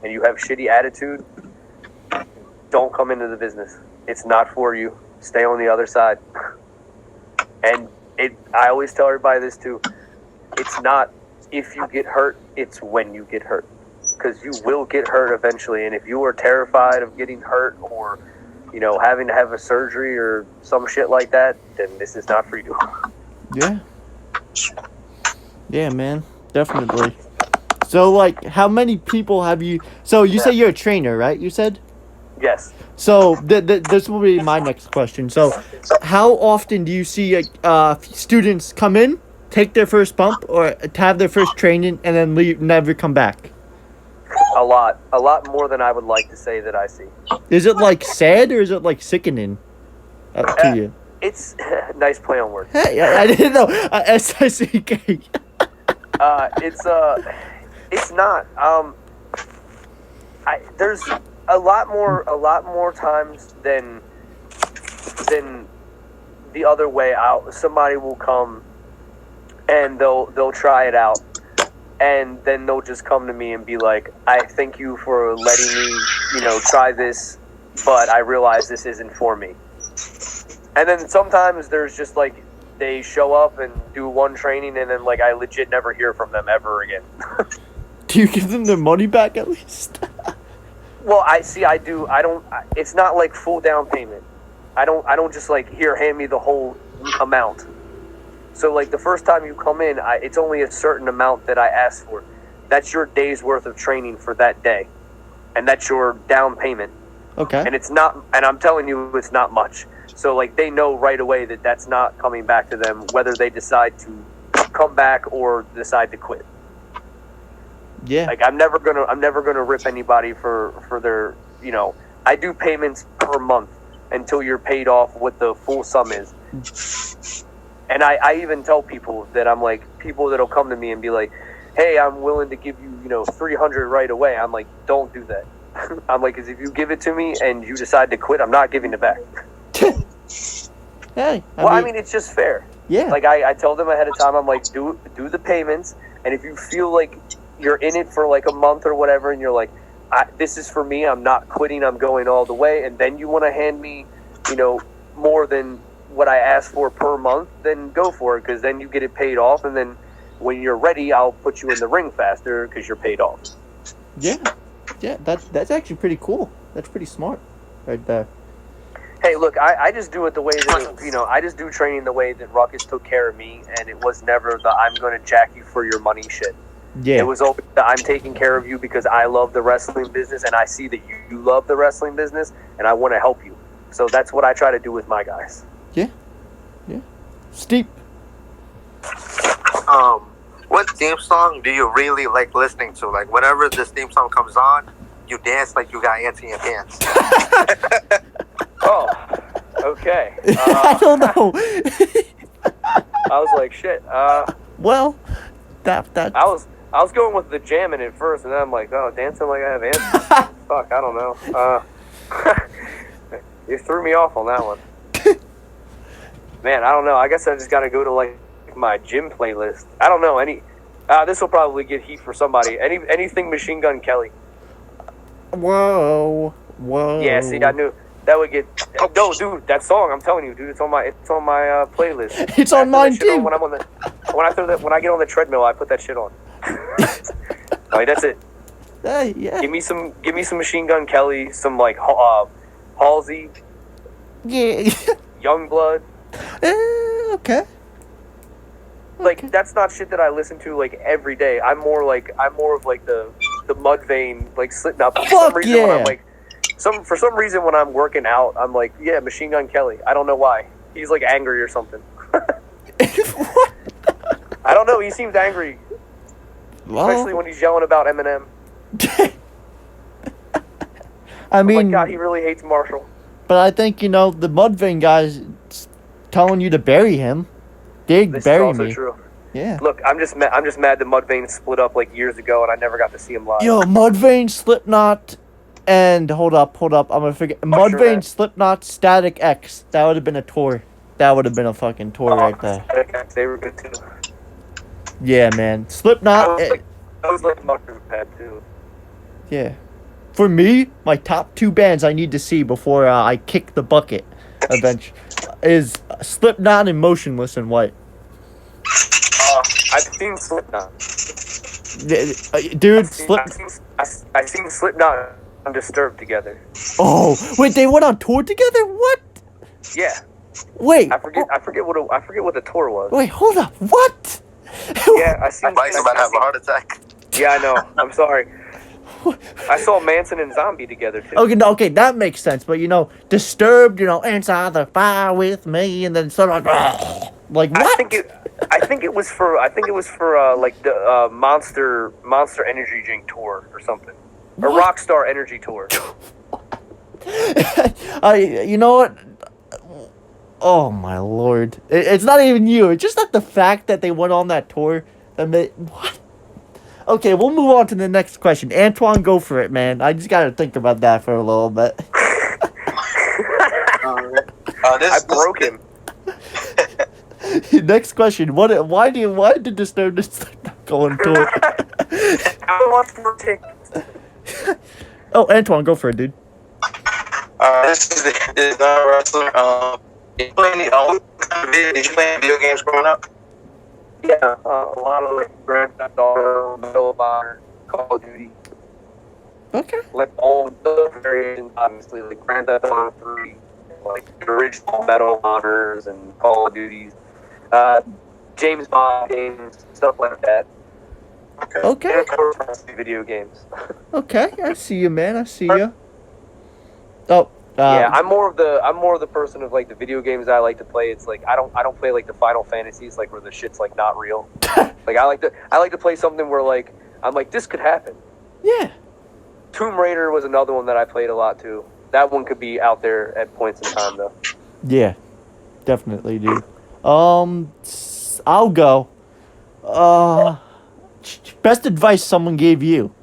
and you have shitty attitude, don't come into the business. It's not for you. Stay on the other side. And I always tell everybody this too. It's not if you get hurt, it's when you get hurt. Because you will get hurt eventually, and if you are terrified of getting hurt or, having to have a surgery or some shit like that, then this is not for you. Yeah. Yeah, man. Definitely. So, like, how many people have you... So, you say you're a trainer, right? You said? Yes. So, this will be my next question. So, how often do you see students come in, take their first bump, or have their first training, and then leave, never come back? A lot more than I would like to say that I see. Is it like sad or is it like sickening to you? It's nice play on words. Hey, I didn't know. S-I-C-K. It's not. There's a lot more times than the other way out. Somebody will come and they'll try it out, and then they'll just come to me and be like, I thank you for letting me, try this, but I realize this isn't for me. And then sometimes there's just like, they show up and do one training, and then like I legit never hear from them ever again. Do you give them their money back at least? Well, it's not like full down payment. I don't just like, here, hand me the whole amount. So like the first time you come in, it's only a certain amount that I ask for. That's your day's worth of training for that day. And that's your down payment. Okay. And I'm telling you, it's not much. So like they know right away that that's not coming back to them, whether they decide to come back or decide to quit. Yeah. Like I'm never gonna rip anybody for their, I do payments per month until you're paid off what the full sum is. And I even tell people that I'm like, people that'll come to me and be like, hey, I'm willing to give you, $300 right away. I'm like, don't do that. I'm like, because if you give it to me and you decide to quit, I'm not giving it back. Hey. I mean, it's just fair. Yeah. Like I tell them ahead of time, I'm like, do the payments, and if you feel like you're in it for like a month or whatever, and you're like, this is for me, I'm not quitting, I'm going all the way, and then you want to hand me, more than what I asked for per month, then go for it, because then you get it paid off, and then when you're ready, I'll put you in the ring faster because you're paid off. Yeah. That's actually pretty cool. That's pretty smart, right there. Hey, look, I just do it the way that, I just do training the way that Ruckus took care of me, and it was never the I'm going to jack you for your money shit. Yeah. It was always the I'm taking care of you because I love the wrestling business, and I see that you love the wrestling business, and I want to help you. So that's what I try to do with my guys. Yeah. Steep. What theme song do you really like listening to? Like, whenever this theme song comes on, you dance like you got ants in your pants. Oh, okay. I don't know. I was like, shit. Well, that. I was going with the jamming at first, and then I'm like, oh, dancing like I have ants? Fuck, I don't know. You threw me off on that one. Man, I don't know. I guess I just got to go to like my gym playlist. I don't know any. This will probably get heat for somebody. Anything Machine Gun Kelly. Whoa. Yeah, see, I knew that would get. No, dude, that song. I'm telling you, dude, it's on my playlist. It's on mine too. When I get on the treadmill, I put that shit on. Like that's it. Hey, yeah. Give me some Machine Gun Kelly, some like Halsey. Yeah. Youngblood. Okay. Like that's not shit that I listen to like every day. I'm more of like the Mudvayne, like Slipknot. For some reason, yeah. when I'm like for some reason when I'm working out, I'm like, yeah, Machine Gun Kelly. I don't know why. He's like angry or something. What? I don't know. He seems angry, Well, especially when he's yelling about Eminem. I mean, oh my God, he really hates Marshall. but I think the Mudvayne guys telling you to bury him. This Bury is also me. true. Yeah. Look, I'm just mad that Mudvayne split up like years ago, and I never got to see him live. Yo, Mudvayne, Slipknot, and hold up, I'm gonna forget. Mudvayne, man. Slipknot, Static X. That would have been a tour. That would have been a fucking tour right there. They were good too. Yeah, man. Slipknot. I was like Mushroom Pad too. Yeah. For me, my top two bands I need to see before I kick the bucket eventually is Slipknot and Motionless in White. I've seen Slipknot. Dude, I've seen Slipknot and Disturbed together. Oh, wait, they went on tour together? What? Yeah. Wait. I forget what the tour was. Wait, hold up. What? Yeah, I seen. Mike's about to have a heart attack. Yeah, I know. I'm sorry. I saw Manson and Zombie together too. Okay, that makes sense. But Disturbed, inside the fire with me, and then sort of like what? I think it was for like the Monster Energy Drink tour or something. A Rockstar Energy Tour. You know what? Oh my lord! It's not even you. It's just like the fact that they went on that tour. What? Okay, we'll move on to the next question. Antwan, go for it, man. I just gotta think about that for a little bit. I broke him. Next question. Why did Disturbance go on tour? I want more tickets. Oh, Antwan, go for it, dude. This is not a wrestler. Did you play any video games growing up? Yeah, a lot of like Grand Theft Auto, Medal of Honor, Call of Duty. Okay. Like all the variations, obviously, like Grand Theft Auto 3, like the original Medal of Honors and Call of Duties, James Bond games, stuff like that. Okay. And of course, video games. Okay, I see you, man. I see you. Oh. Yeah, I'm more of the person of like the video games that I like to play. It's like I don't play like the Final Fantasies, like where the shit's like not real. Like I like to play something where like I'm like this could happen. Yeah. Tomb Raider was another one that I played a lot too. That one could be out there at points in time though. Yeah, definitely, dude. I'll go. Best advice someone gave you.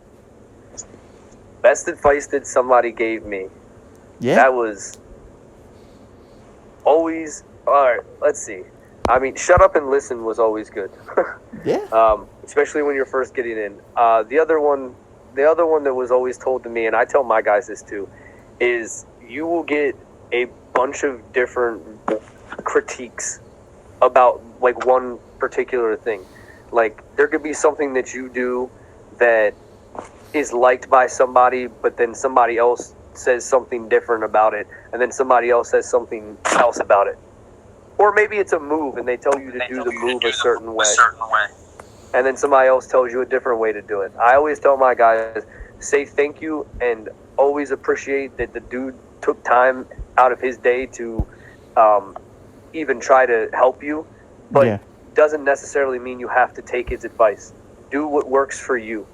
Best advice that somebody gave me. Yeah. That was always alright. Let's see. I mean, shut up and listen was always good. Yeah. Especially when you're first getting in. The other one that was always told to me, and I tell my guys this too, is you will get a bunch of different critiques about like one particular thing. Like there could be something that you do that is liked by somebody, but then somebody else says something different about it, and then somebody else says something else about it. Or maybe it's a move and they tell you to do the move a certain way. And then somebody else tells you a different way to do it. I always tell my guys, say thank you and always appreciate that the dude took time out of his day to even try to help you. But doesn't necessarily mean you have to take his advice. Do what works for you.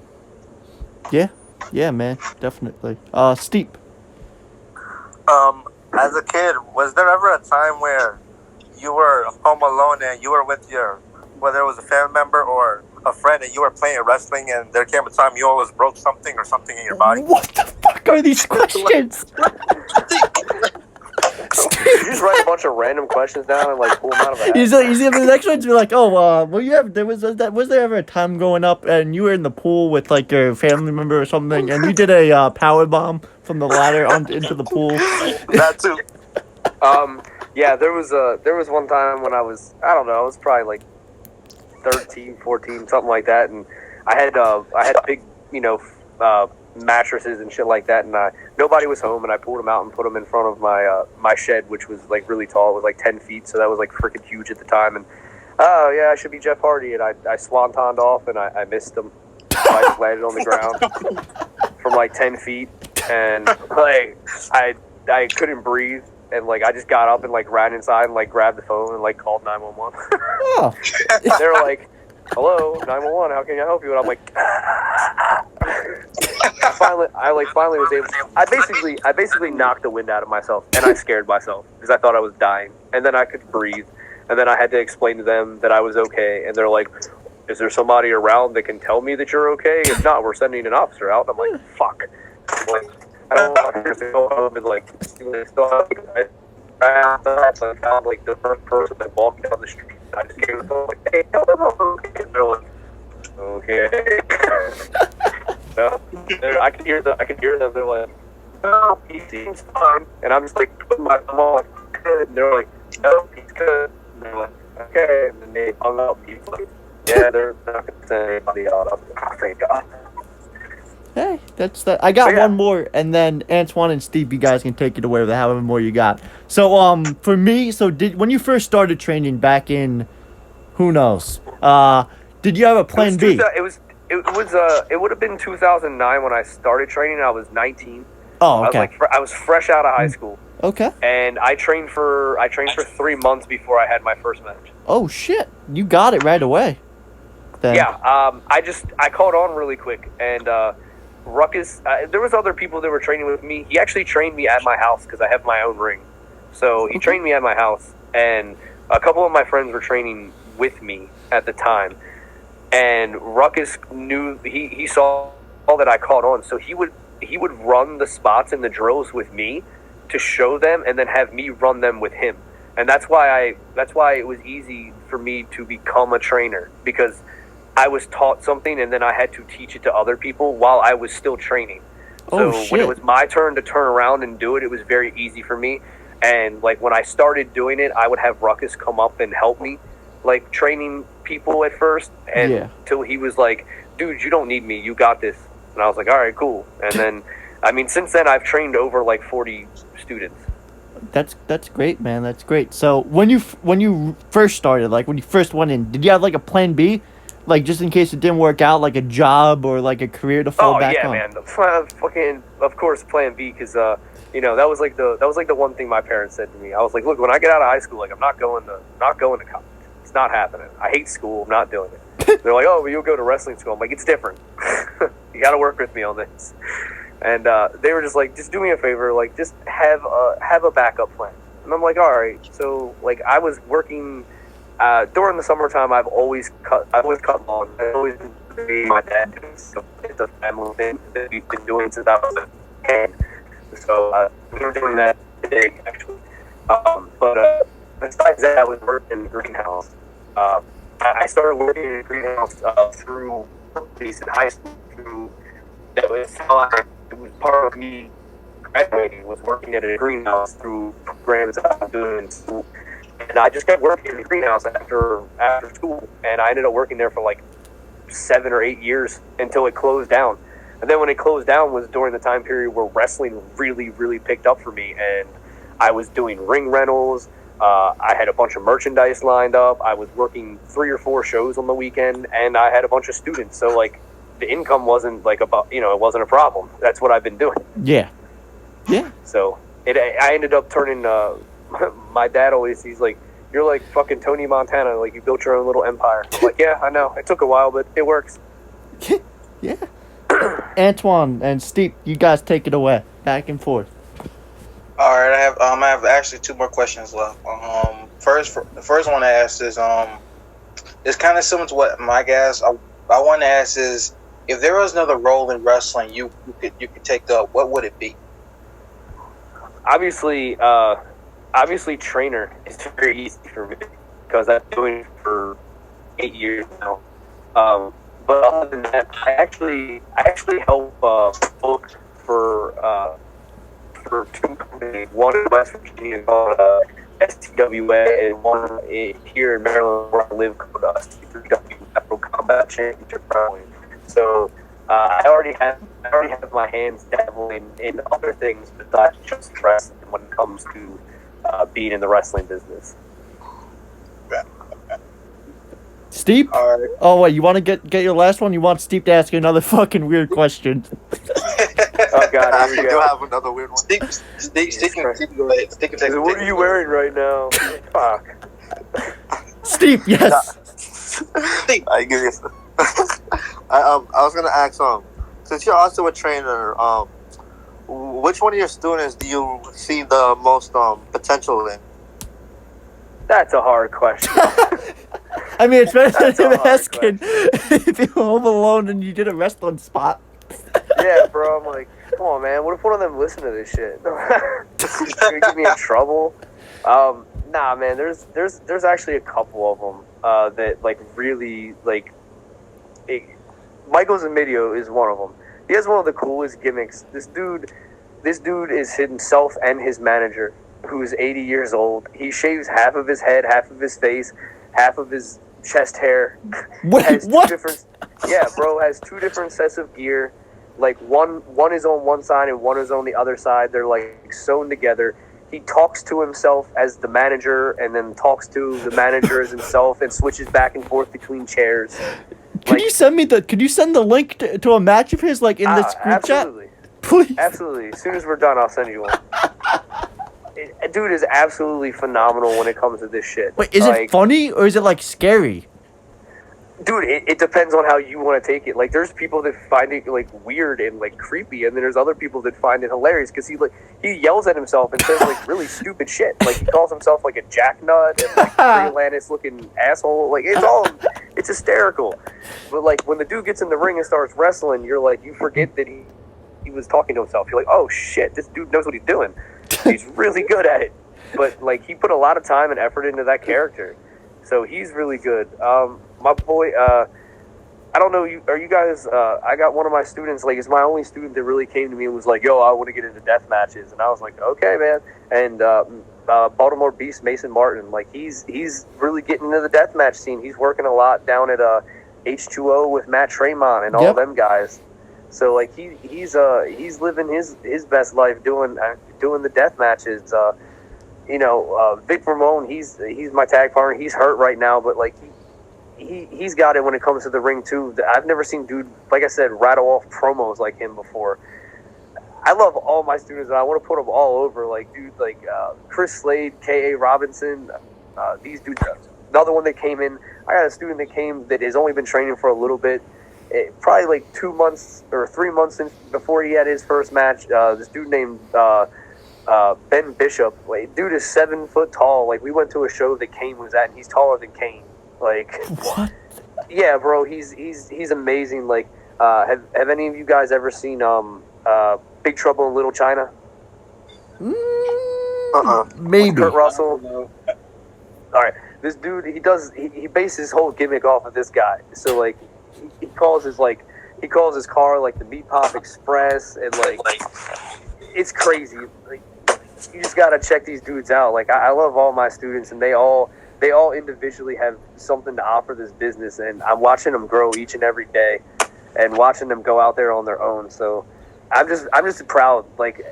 Yeah. Yeah, man. Definitely. Steep. As a kid, was there ever a time where you were home alone and you were with whether it was a family member or a friend, and you were playing wrestling, and there came a time you always broke something or something in your body? What the fuck are these questions? You just write a bunch of random questions down and like pull them out of a hat. The next one's be like, was there ever a time growing up and you were in the pool with like your family member or something, and you did a power bomb from the ladder into the pool? That too. Yeah, there was one time when I was probably like 13, 14, something like that, and I had big, mattresses and shit like that, and nobody was home, and I pulled them out and put them in front of my shed, which was like really tall. It was like 10 feet, so that was like freaking huge at the time. And I should be Jeff Hardy, and I swantoned off, and I missed them. So I just landed on the ground from like 10 feet, and like I couldn't breathe, and like I just got up and like ran inside and like grabbed the phone and like called 911. Oh. They were like, "Hello, 911. How can I help you?" And I'm like, I finally was able. I basically knocked the wind out of myself, and I scared myself because I thought I was dying, and then I could breathe, and then I had to explain to them that I was okay, and they're like, "Is there somebody around that can tell me that you're okay? If not, we're sending an officer out." And I'm like, "Fuck." Like, I don't want to go home and like I found like the first person that walked down the street. I just gave them like, "Hey, hello," and they're like, "Okay." No, I can hear them. They're like, "No, he seems fine," and I'm just like putting my thumb on, like, "Good," and they're like, "No, he's good," and they're like, "Okay," and then they hung up. He's like, "Yeah, they're not gonna send anybody out." I was like, "Oh, thank God." Hey, that's that. I got one more, and then Antwan and Steve, you guys can take it away with however more you got. So, for me, when you first started training back in, who knows, did you have a plan B? It would have been 2009 when I started training. I was 19. Oh, okay. I was fresh out of high school. Okay. And I trained for 3 months before I had my first match. Oh shit! You got it right away. Then. Yeah. I caught on really quick, and Ruckus, there was other people that were training with me. He actually trained me at my house because I have my own ring. So he trained me at my house, and a couple of my friends were training with me at the time. And Ruckus knew, he saw that I caught on, so he would run the spots and the drills with me to show them, and then have me run them with him. And that's why it was easy for me to become a trainer, because I was taught something and then I had to teach it to other people while I was still training. So when it was my turn to turn around and do it, it was very easy for me. And like when I started doing it, I would have Ruckus come up and help me, like training people at first, and till he was like, dude, you don't need me, you got this. And I was like, all right, cool. And then, I mean, since then I've trained over like 40 students. That's great, man. That's great. So when you first started, like when you first went in, did you have like a plan B? Like, just in case it didn't work out, like a job or like a career to fall back on? Oh, yeah, man. Fucking, of course, plan B, because, that was like the one thing my parents said to me. I was like, look, when I get out of high school, like, I'm not going to college. It's not happening. I hate school. I'm not doing it. They're like, oh, well, you'll go to wrestling school. I'm like, it's different. You got to work with me on this. And they were just like, just do me a favor, like, just have a backup plan. And I'm like, all right. So, like, I was working... during the summertime, I've always cut lawn. I've always been my dad doing stuff. It's a family thing that we've been doing since I was a kid. So we were doing that today, actually. But besides that, I was working in the greenhouse. I started working in the greenhouse through in high school. That was how it was part of me graduating, was working at a greenhouse through programs that I was doing in school. And I just kept working in the greenhouse after school, and I ended up working there for like 7 or 8 years until it closed down. And then when it closed down was during the time period where wrestling really, really picked up for me, and I was doing ring rentals. I had a bunch of merchandise lined up. I was working 3 or 4 shows on the weekend, and I had a bunch of students. So like the income wasn't like it wasn't a problem. That's what I've been doing. Yeah. So I ended up turning. My dad he's like, you're like fucking Tony Montana, like you built your own little empire. I'm like, yeah, I know. It took a while, but it works. Yeah. Antwan and Steve, you guys take it away. Back and forth. All right, I have actually 2 more questions left. The first one I asked is it's kind of similar to what my guys. I want to ask is, if there was another role in wrestling you could take up, what would it be? Obviously, trainer is very easy for me because I've been doing it for 8 years now. But other than that, I actually help book for 2 companies. One in West Virginia called STWA, and one here in Maryland where I live called C3W Afro Combat Championship Wrestling. So I already have my hands dabbling in other things besides just wrestling when it comes to being in the wrestling business. Steve? Right. Oh, wait, you want to get your last one? You want Steve to ask you another fucking weird question? Oh, God, I here we do go. have another weird one. Steve, go ahead. What are you wearing right now? Fuck. Steve, yes. I give you. I was gonna ask since you're also a trainer, which one of your students do you see the most potential in? That's a hard question. I mean, it's better than asking if you were home alone and you did a wrestling spot. Yeah, bro. I'm like, come on, man. What if one of them listen to this shit? It's gonna get me in trouble. Nah, man. There's actually a couple of them that like really like. Michael's Emidio is one of them. He has one of the coolest gimmicks. This dude is himself and his manager, who's 80 years old. He shaves half of his head, half of his face, half of his chest hair. Wait, what? Yeah, bro, has 2 different sets of gear. Like one is on one side and one is on the other side. They're like sewn together. He talks to himself as the manager, and then talks to the manager as himself, and switches back and forth between chairs. Could you send the link to a match of his, like, in this group absolutely. chat? Please. Absolutely. As soon as we're done, I'll send you one. Dude is absolutely phenomenal when it comes to this shit. Wait, is it funny or is it, like, scary? Dude, it depends on how you want to take it. Like, there's people that find it like weird and like creepy, and then there's other people that find it hilarious because he yells at himself and says like really stupid shit. Like he calls himself like a jacknut and like freelance looking asshole. Like it's hysterical. But like when the dude gets in the ring and starts wrestling, you're like you forget that he was talking to himself. You're like, oh shit, this dude knows what he's doing. He's really good at it. But like he put a lot of time and effort into that character, so he's really good. My boy, I don't know, are you guys, I got one of my students, like, it's my only student that really came to me and was like, yo, I want to get into death matches. And I was like, okay, man. And Baltimore Beast, Mason Martin, like, he's really getting into the death match scene. He's working a lot down at H2O with Matt Tremont and all them guys. So, like, he's living his best life doing the death matches. Vic Ramone, he's my tag partner. He's hurt right now, but, like, he's got it when it comes to the ring too. I've never seen dude, like I said, rattle off promos like him before. I love all my students and I want to put them all over. Like dude, like Chris Slade, K.A. Robinson, these dudes. Another one that came in. I got a student that came that has only been training for a little bit, probably like 2 months or 3 months before he had his first match. This dude named Ben Bishop. Like, dude is 7 foot tall. Like we went to a show that Kane was at, and he's taller than Kane. Like what? Yeah, bro, he's amazing. Like, have any of you guys ever seen Big Trouble in Little China? Maybe. Kurt Russell. All right, this dude, he bases his whole gimmick off of this guy. So like, he calls his car like the Meat Pop Express, and like it's crazy. Like, you just gotta check these dudes out. Like, I love all my students, and they all individually have something to offer this business, and I'm watching them grow each and every day and watching them go out there on their own. So I'm just proud. Like,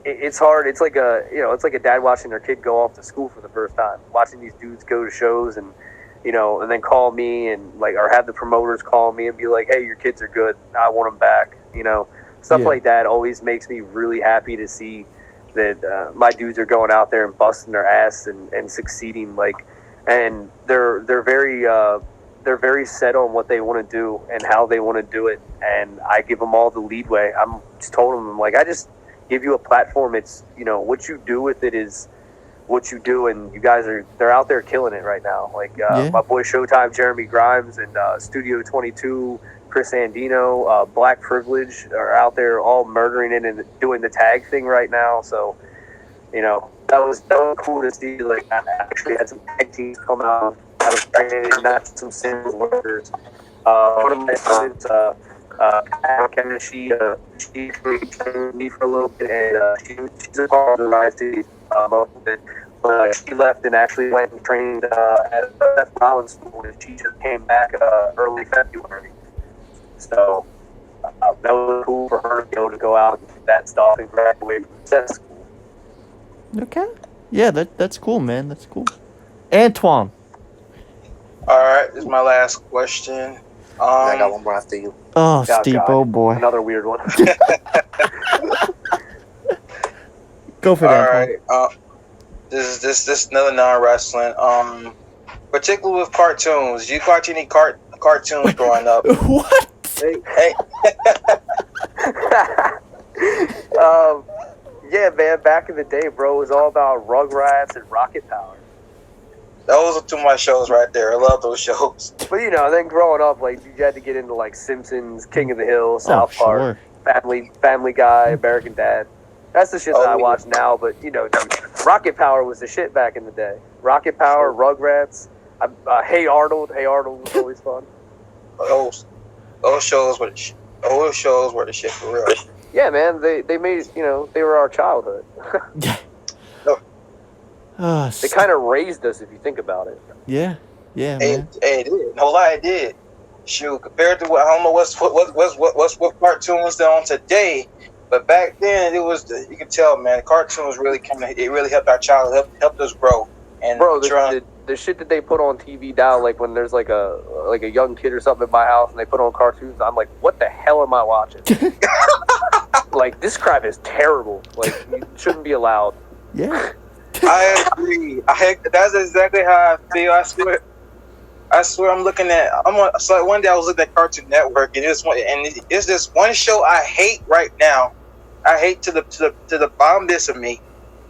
it's hard. It's like a dad watching their kid go off to school for the first time, watching these dudes go to shows and then call me and like, or have the promoters call me and be like, hey, your kids are good. I want them back. Stuff like that always makes me really happy to see that my dudes are going out there and busting their ass and succeeding, like, and they're very set on what they want to do and how they want to do it, and I give them all the leadway. I'm just told them, like, I just give you a platform. It's what you do with it is what you do, and you guys they're out there killing it right now. Like my boy Showtime, Jeremy Grimes, and Studio 22. Chris Andino, Black Privilege are out there all murdering it and doing the tag thing right now. So, that was cool to see. Like, I actually had some tag teams come out of training, not some singles workers. One of my students, she trained me for a little bit, and she's a part of the Rise City movement. She left and actually went and trained at Beth Rollins School, and she just came back early February. So that was cool for her to be able to go out and do that stuff and graduate from that school. Okay. Yeah, that's cool, man. That's cool. Antwan. All right, this is my last question. I got one more after you. Oh, Steve, God. oh boy. Another weird one. Go for it, Antwan. All right. This is another non-wrestling. Particularly with cartoons. You watch any cartoons growing up? What? Hey. Yeah, man. Back in the day, bro, it was all about Rugrats and Rocket Power. Those are two of my shows right there. I love those shows. But then growing up, like, you had to get into like Simpsons, King of the Hill, South Park, Family Guy, American Dad. That's the shit that I watch now. But dude, Rocket Power was the shit back in the day. Rocket Power, Rugrats, Hey Arnold. Hey Arnold was always fun. Those shows were the shit for real. Yeah, man. They made they were our childhood. They kind of raised us if you think about it. Yeah, man. Hey, it did. No lie, it did. Shoot, compared to what I don't know what's what cartoons they're on today, but back then it was you can tell, man. Cartoons really really helped our childhood, helped us grow. And bro, the shit that they put on TV now, like when there's like a young kid or something in my house and they put on cartoons, I'm like, what the hell am I watching? Like, this crap is terrible. Like, it shouldn't be allowed. Yeah. I agree. That's exactly how I feel. I I swear I'm looking at. So one day I was looking at Cartoon Network, and it's this one show I hate right now. I hate to the bottomness of me.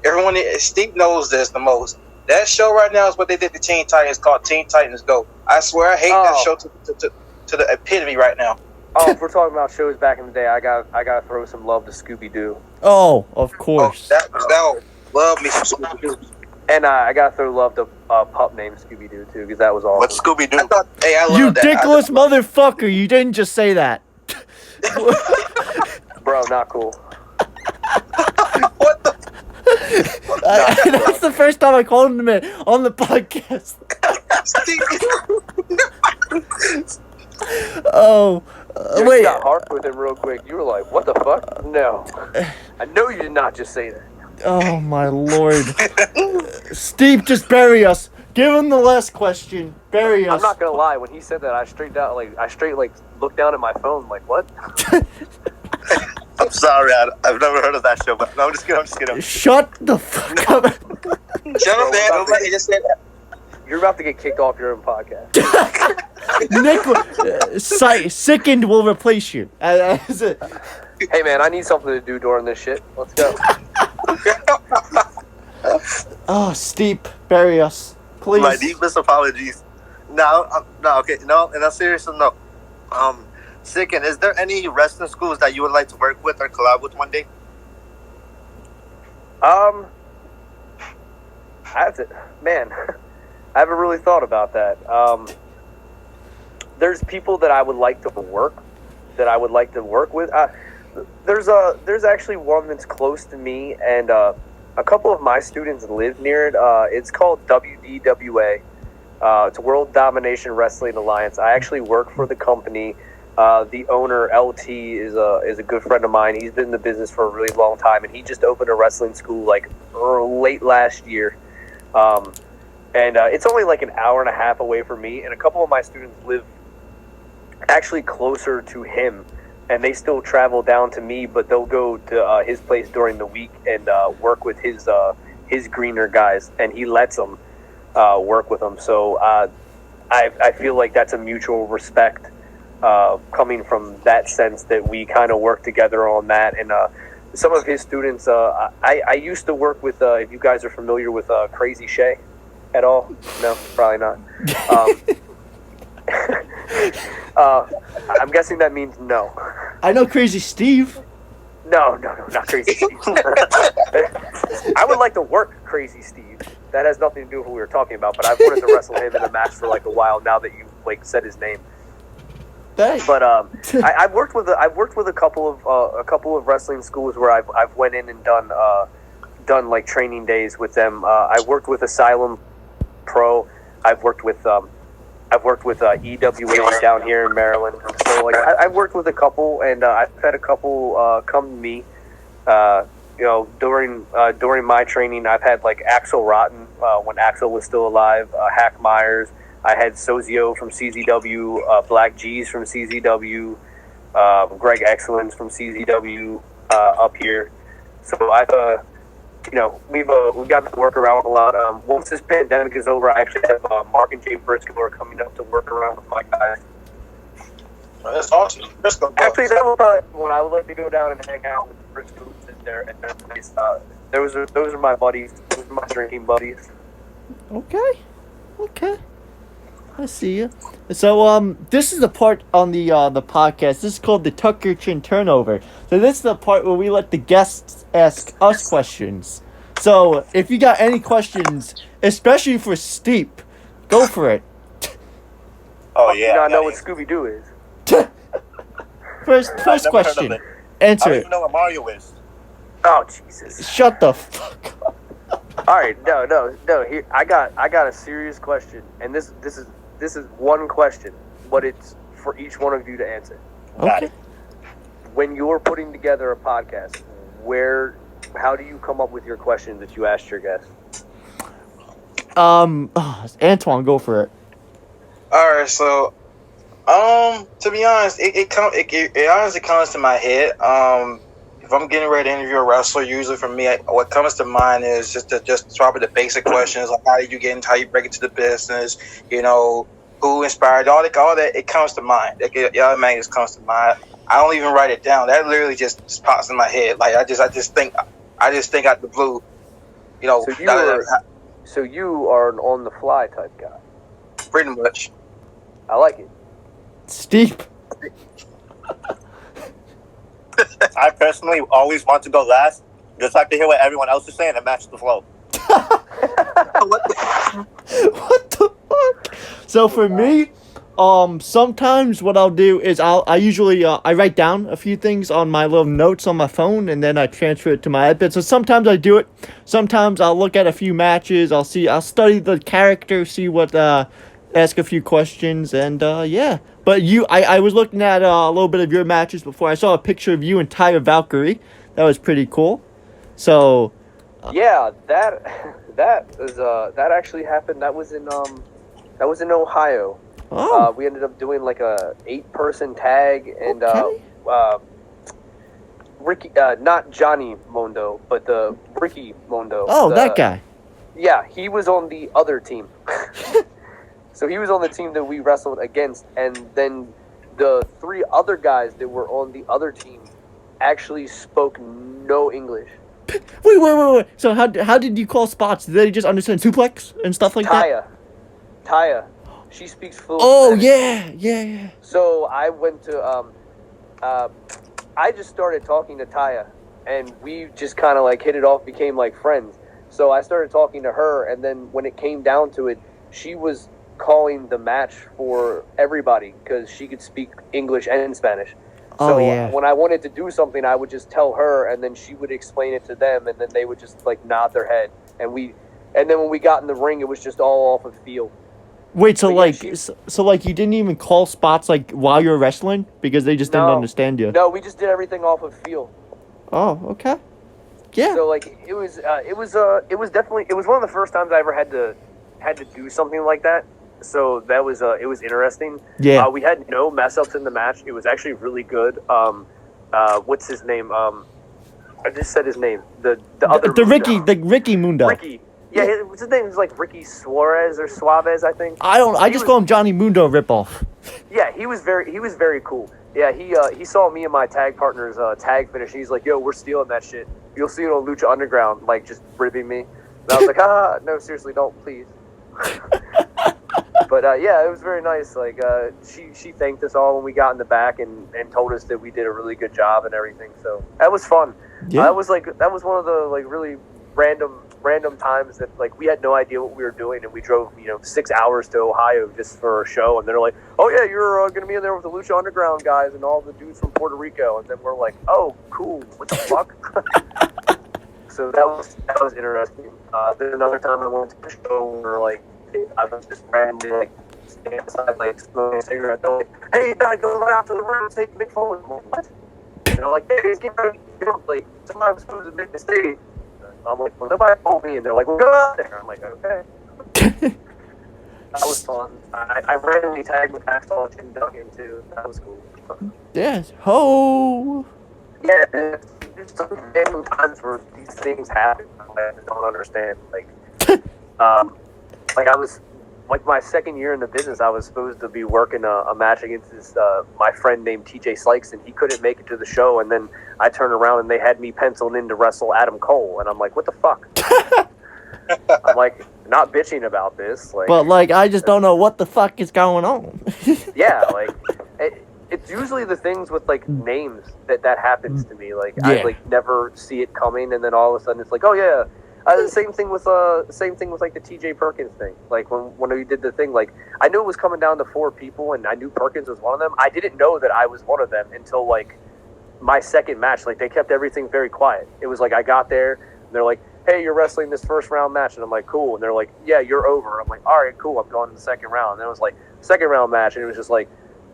Everyone, Steve knows this the most. That show right now is what they did to Teen Titans, called Teen Titans Go. I swear I hate that show to the epitome right now. Oh, if we're talking about shows back in the day, I got to throw some love to Scooby Doo. Oh, of course. That love me some Scooby Doo. And I got to throw love to a pup named Scooby Doo too, because that was awesome. What's Scooby Doo? I love You that. dickless motherfucker! You didn't just say that. Bro, not cool. What the? That's the first time I called him on the podcast. Oh, You wait. got hard with him real quick. You were like, "What the fuck?" No, I know you did not just say that. Oh my lord. Steve, just bury us. Give him the last question. Bury us. I'm not gonna lie. When he said that, I straight looked down at my phone, like, "What?" I'm sorry, I've never heard of that show, but no, I'm just kidding. Shut the fuck up. Shut up, man. Nobody just said that. You're about to get kicked off your own podcast. Nick, Sicend will replace you. Hey man, I need something to do during this shit. Let's go. Oh, Steve, bury us. Please. My deepest apologies. No, okay, no, in a serious note, Sicend, is there any wrestling schools that you would like to work with or collab with one day? Man, I haven't really thought about that. There's people that I would like to work with. There's actually one that's close to me, and a couple of my students live near it. It's called WDWA. It's World Domination Wrestling Alliance. I actually work for the company. The owner, LT, is a good friend of mine. He's been in the business for a really long time, and he just opened a wrestling school like late last year. And it's only like an hour and a half away from me, and a couple of my students live actually closer to him, and they still travel down to me, but they'll go to his place during the week and work with his greener guys, and he lets them work with them. So I feel like that's a mutual respect coming from that sense that we kind of work together on that. And some of his students, I used to work with, if you guys are familiar with Crazy Shay at all. No, probably not. I'm guessing that means no. I know Crazy Steve. No, not Crazy Steve. I would like to work Crazy Steve. That has nothing to do with what we were talking about, but I've wanted to wrestle him in a match for like a while now that you like said his name. But I've worked with a couple of wrestling schools where I've went in and done like training days with them. I've worked with Asylum Pro. I've worked with EWA down here in Maryland. So like I've worked with a couple, and I've had a couple come to me. During my training, I've had like Axel Rotten when Axel was still alive, Hack Myers. I had Sozio from CZW, Black G's from CZW, Greg Excellence from CZW up here. So I've we've gotten to work around a lot. Once this pandemic is over, I actually have Mark and Jay Briscoe are coming up to work around with my guys. That's awesome. Briscoe Bucks. Actually, that was probably when I would like to go down and hang out with Briscoe at their place. Those are my buddies. Those are my drinking buddies. Okay. I see you. So, this is the part on the podcast. This is called the Tuck Your Chin Turnover. So this is the part where we let the guests ask us questions. So, if you got any questions, especially for Steep, go for it. Oh yeah. You not know what Scooby Doo is. First question. I Answer don't it. even know what Mario is. Oh Jesus! Shut the fuck up. All right, no. Here, I got a serious question, and this is one question, but it's for each one of you to answer. Okay. When you're putting together a podcast, how do you come up with your questions that you asked your guests? Antwan, go for it. All right, so, to be honest, it honestly comes to my head. If I'm getting ready to interview a wrestler, usually for me, what comes to mind is just probably the basic questions like how you break into the business, who inspired all that. It comes to mind. It automatically just comes to mind. I don't even write it down. That literally just pops in my head. Like I just think out the blue. You know, So you are an on the fly type guy. pretty much. I like it. Steep. I personally always want to go last. Just like to hear what everyone else is saying and match the flow. What the- What the fuck? So for me, sometimes what I'll do is I usually I write down a few things on my little notes on my phone and then I transfer it to my iPad. So sometimes I do it. Sometimes I'll look at a few matches. I'll study the character, see what ask a few questions, and yeah. But I was looking at a little bit of your matches before. I saw a picture of you and Tyra Valkyrie. That was pretty cool. So Yeah, that actually happened. That was in Ohio. oh, We ended up doing like a 8-person tag, and okay. Ricky, not Johnny Mondo, but the Ricky Mondo. Oh, that guy. Yeah, he was on the other team. So he was on the team that we wrestled against, and then the 3 other guys that were on the other team actually spoke no English. Wait. So how did you call spots? Did they just understand suplex and stuff like that? Taya, she speaks fluent Oh Spanish. yeah. So I went to I just started talking to Taya, and we just kind of like hit it off, became like friends. So I started talking to her, and then when it came down to it, she was calling the match for everybody because she could speak English and Spanish. Oh, So yeah. when I wanted to do something, I would just tell her, and then she would explain it to them, and then they would just like nod their head, and then when we got in the ring, it was just all off of feel. Wait, so But yeah, like, she- so like, you didn't even call spots like while you were wrestling because they just didn't No. understand you. No, we just did everything off of feel. Oh, okay. Yeah. So like it was definitely one of the first times I ever had to do something like that. So that was it was interesting. Yeah. We had no mess ups in the match. It was actually really good. What's his name? I just said his name. The other the Ricky Mundo. Ricky. Yeah, what's his name? It was like Ricky Suarez or Suarez, I think. I just call him Johnny Mundo ripoff. Yeah, he was very cool. Yeah, he saw me and my tag partner's tag finish, and he's like, "Yo, we're stealing that shit. You'll see it on Lucha Underground," like just ribbing me. And I was like, no, seriously, don't, please." But yeah, it was very nice. Like she thanked us all when we got in the back and told us that we did a really good job and everything. So that was fun. Yeah. That was one of the like really random times that like we had no idea what we were doing, and we drove 6 hours to Ohio just for a show, and they're like, "Oh yeah, you're gonna be in there with the Lucha Underground guys and all the dudes from Puerto Rico," and then we're like, "Oh, cool, what the fuck?" So that was interesting. Then another time I went to the show where like I was just randomly like standing outside like smoking a cigarette. They're like, "Hey, Dad, go right out to the room, take a big photo." I'm like, "What?" And they're like, "Hey, get ready, like somebody was supposed to make the stage." I'm like, "Well, nobody told me," and they're like, "Well, go out there." I'm like, "Okay." That was fun. I randomly tagged with Axel and Duggan too. That was cool. Yes. Ho. Yeah, there's some random times where these things happen. I don't understand. Like, like I was, like my second year in the business, I was supposed to be working a match against this my friend named TJ Sykes, and he couldn't make it to the show. And then I turned around and they had me penciled in to wrestle Adam Cole, and I'm like, what the fuck? I'm like, not bitching about this. Like, But like, I just don't know what the fuck is going on. yeah, like it's usually the things with like names that happens to me. Like I Yeah. like never see it coming, and then all of a sudden it's like, oh yeah. Same thing with like the TJ Perkins thing. Like when we did the thing, like I knew it was coming down to 4 people, and I knew Perkins was one of them. I didn't know that I was one of them until like my second match. Like they kept everything very quiet. It was like I got there, and they're like, "Hey, you're wrestling this first round match," and I'm like, "Cool." And they're like, "Yeah, you're over." I'm like, "All right, cool. I'm going to the second round." And then it was like second round match, and it was just like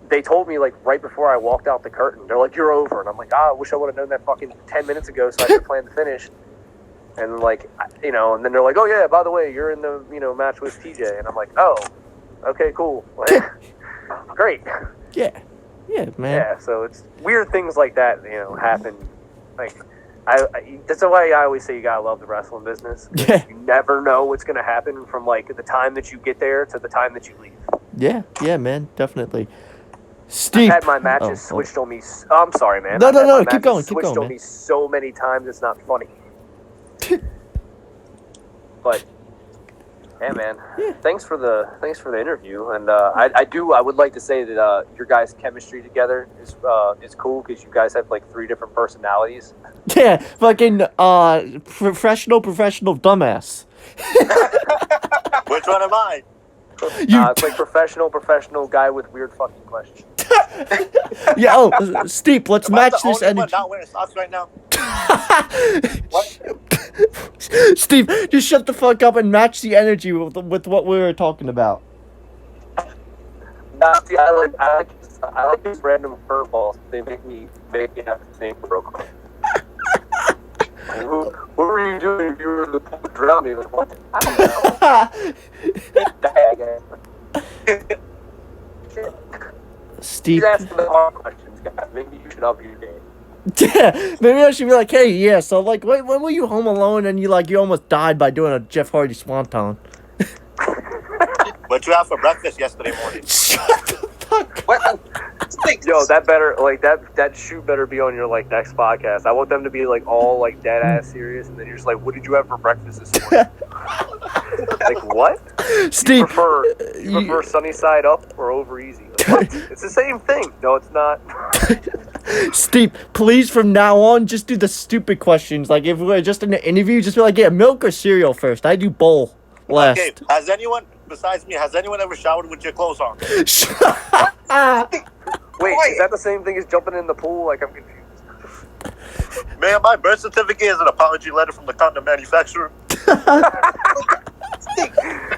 they told me like right before I walked out the curtain, they're like, "You're over," and I'm like, I wish I would have known that fucking 10 minutes ago so I could plan the finish. And like, and then they're like, "Oh yeah, by the way, you're in the match with TJ," and I'm like, "Oh, okay, cool, great." Yeah, man. Yeah, so it's weird things like that, happen. Like, that's why I always say you gotta love the wrestling business. Yeah. You never know what's gonna happen from like the time that you get there to the time that you leave. Yeah, man, definitely. I've Steve. had my matches switched on me. I'm sorry, man. No, I've had my keep matches going, switched on me so many times, it's not funny. But yeah, man. Yeah. Thanks for the interview, and I would like to say that your guys' chemistry together is cool because you guys have like 3 different personalities. Yeah, fucking professional dumbass. Which one am I? It's like professional guy with weird fucking questions. Yeah. Oh, Steve, let's Am match I the this only one energy. not wearing socks right now? Steve, just shut the fuck up and match the energy with what we were talking about. Nah, see, I like these random curveballs. They make me have to think real quick. What were you doing if you were in the pool drowning? Like, what? I don't know. Steve. He's asking the hard questions, guys. Maybe you should up your game. Yeah, maybe I should be like, hey, yeah. So like, wait, when were you home alone and you almost died by doing a Jeff Hardy swanton? What you have for breakfast yesterday morning? Shut the fuck. What? Yo, that better that shoot better be on your next podcast. I want them to be all dead ass serious, and then you're just like, what did you have for breakfast this morning? Like what? Steve, You prefer sunny side up or over easy? Like, what? It's the same thing. No, it's not. Steve, please from now on just do the stupid questions. Like if we're just in an interview, just be like, yeah, milk or cereal first. I do bowl last. Okay, has anyone ever showered with your clothes on? Wait, is that the same thing as jumping in the pool? Like, I'm confused. Man, my birth certificate is an apology letter from the condom manufacturer.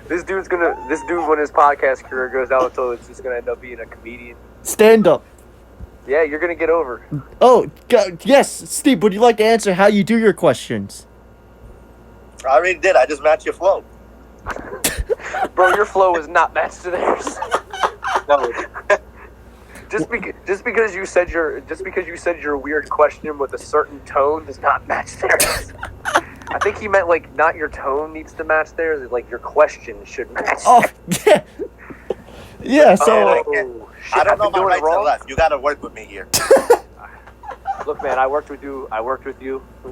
This dude, when his podcast career goes down the toilet, is just gonna end up being a comedian. Stand up. Yeah, you're gonna get over. Oh, yes, Steve, would you like to answer how you do your questions? I already did. I just matched your flow. Bro, your flow is not matched to theirs. No. Just because you said your weird question with a certain tone does not match theirs. I think he meant not your tone needs to match theirs. Like your question should match. Oh, yeah. Yeah, so I don't know my right to left. You got to work with me here. Look, man, I worked with you.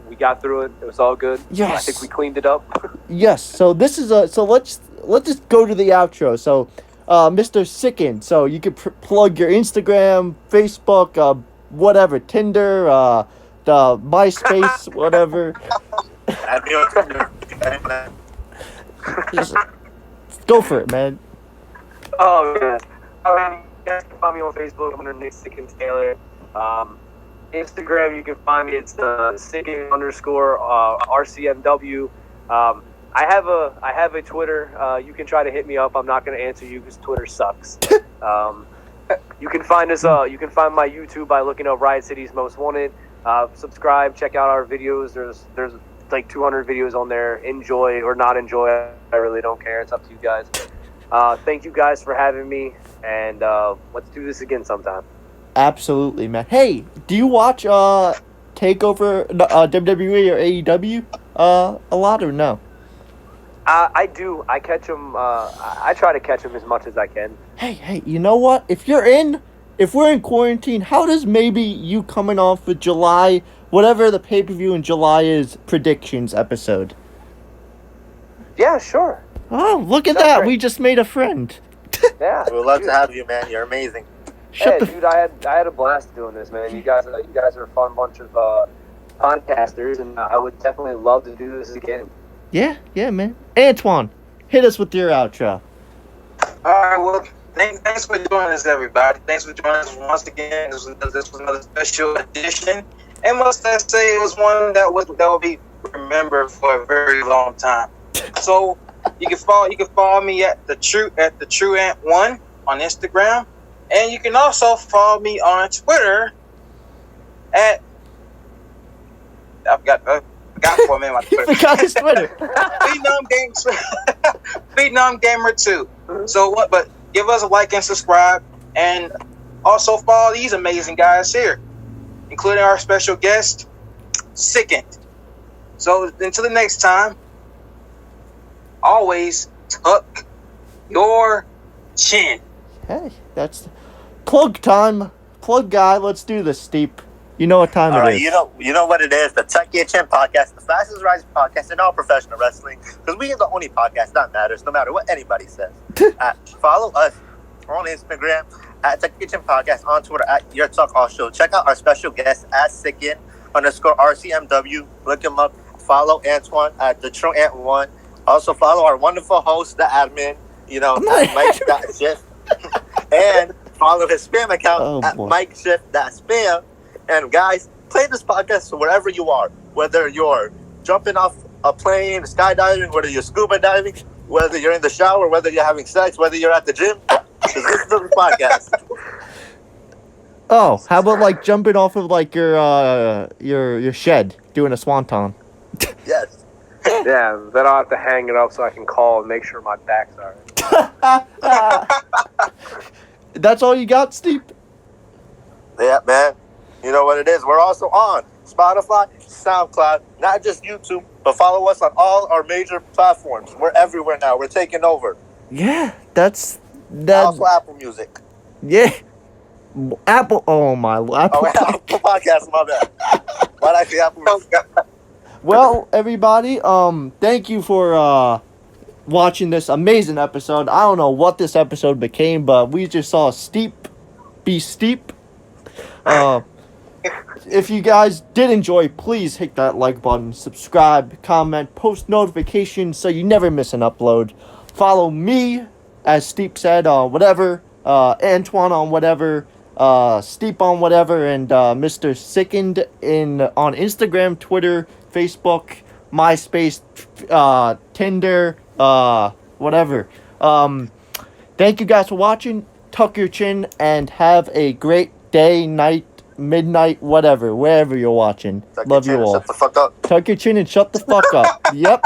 We got through it. It was all good. Yes. I think we cleaned it up. yes. So this is let's just go to the outro. So, Mr. Sicend, so you could plug your Instagram, Facebook, whatever, Tinder, the MySpace, whatever. Add me on Tinder. Just go for it, man. Oh yeah. You guys can find me on Facebook under Nick Sicend Taylor. Instagram, you can find me. It's Sicend _ RCMW. I have a Twitter. You can try to hit me up. I'm not going to answer you because Twitter sucks. You can find us. You can find my YouTube by looking up Riot City's Most Wanted. Subscribe. Check out our videos. There's like 200 videos on there. Enjoy or not enjoy. I really don't care. It's up to you guys. Thank you guys for having me, and let's do this again sometime. Absolutely, man. Hey, do you watch Takeover, WWE or AEW a lot or no? I do. I catch them. I try to catch them as much as I can. Hey, you know what? If we're in quarantine, how does maybe you coming off with July, whatever the pay-per-view in July is, predictions episode? Yeah, sure. Oh, look at That's that. great. We just made a friend. Yeah. We would love to have you, man. You're amazing. Dude, I had a blast doing this, man. You guys are a fun bunch of podcasters, and I would definitely love to do this again. Yeah, man. Antwan, hit us with your outro. All right, well, thanks for joining us, everybody. Thanks for joining us once again. This was another special edition, and must I say, it was one that will be remembered for a very long time. So you can follow me at the True Ant1 on Instagram, and you can also follow me on Twitter at I forgot for a minute my Twitter. Forgot his Twitter. Vietnam Gamer 2. So what? But give us a like and subscribe, and also follow these amazing guys here, including our special guest, Sicend. So until the next time, always tuck your chin. Hey, that's plug time. Plug guy, let's do this, Steep. You know what time All it right, is. you know what it is. The Tuck Your Chin podcast, the fastest rising podcast in all professional wrestling. Because we are the only podcast that matters, no matter what anybody says. Follow us on Instagram at Tuck Your Chin podcast, on Twitter at Your Talk All Show. Check out our special guest at Sicend_RCMW. Look him up. Follow Antwan at the True Ant1. Also follow our wonderful host, the admin. Mike.Shift. And follow his spam account at MikeShift.spam. And guys, play this podcast wherever you are. Whether you're jumping off a plane, skydiving, whether you're scuba diving, whether you're in the shower, whether you're having sex, whether you're at the gym, just listen to the podcast. Oh, how about like jumping off of like your shed, doing a swanton? Yes. Yeah, then I'll have to hang it up so I can call and make sure my back's alright. That's all you got, Steep? Yeah, man. You know what it is. We're also on Spotify, SoundCloud, not just YouTube, but follow us on all our major platforms. We're everywhere now. We're taking over. Yeah, that's that. Also Apple Music. Yeah, Apple. Oh my, Apple. Apple Podcast. My bad. Why'd I say Apple Music? Well, everybody, thank you for watching this amazing episode. I don't know what this episode became, but we just saw Steep be steep. If you guys did enjoy, please hit that like button, subscribe, comment, post notifications so you never miss an upload. Follow me, as Steep said, on whatever, Antwan on whatever, Steep on whatever, and Mr. Sicend on Instagram, Twitter, Facebook, MySpace, Tinder, whatever. Thank you guys for watching. Tuck your chin and have a great day, night, midnight, whatever, wherever you're watching. Love you all. Shut the fuck up. Tuck your chin and shut the fuck up. Yep.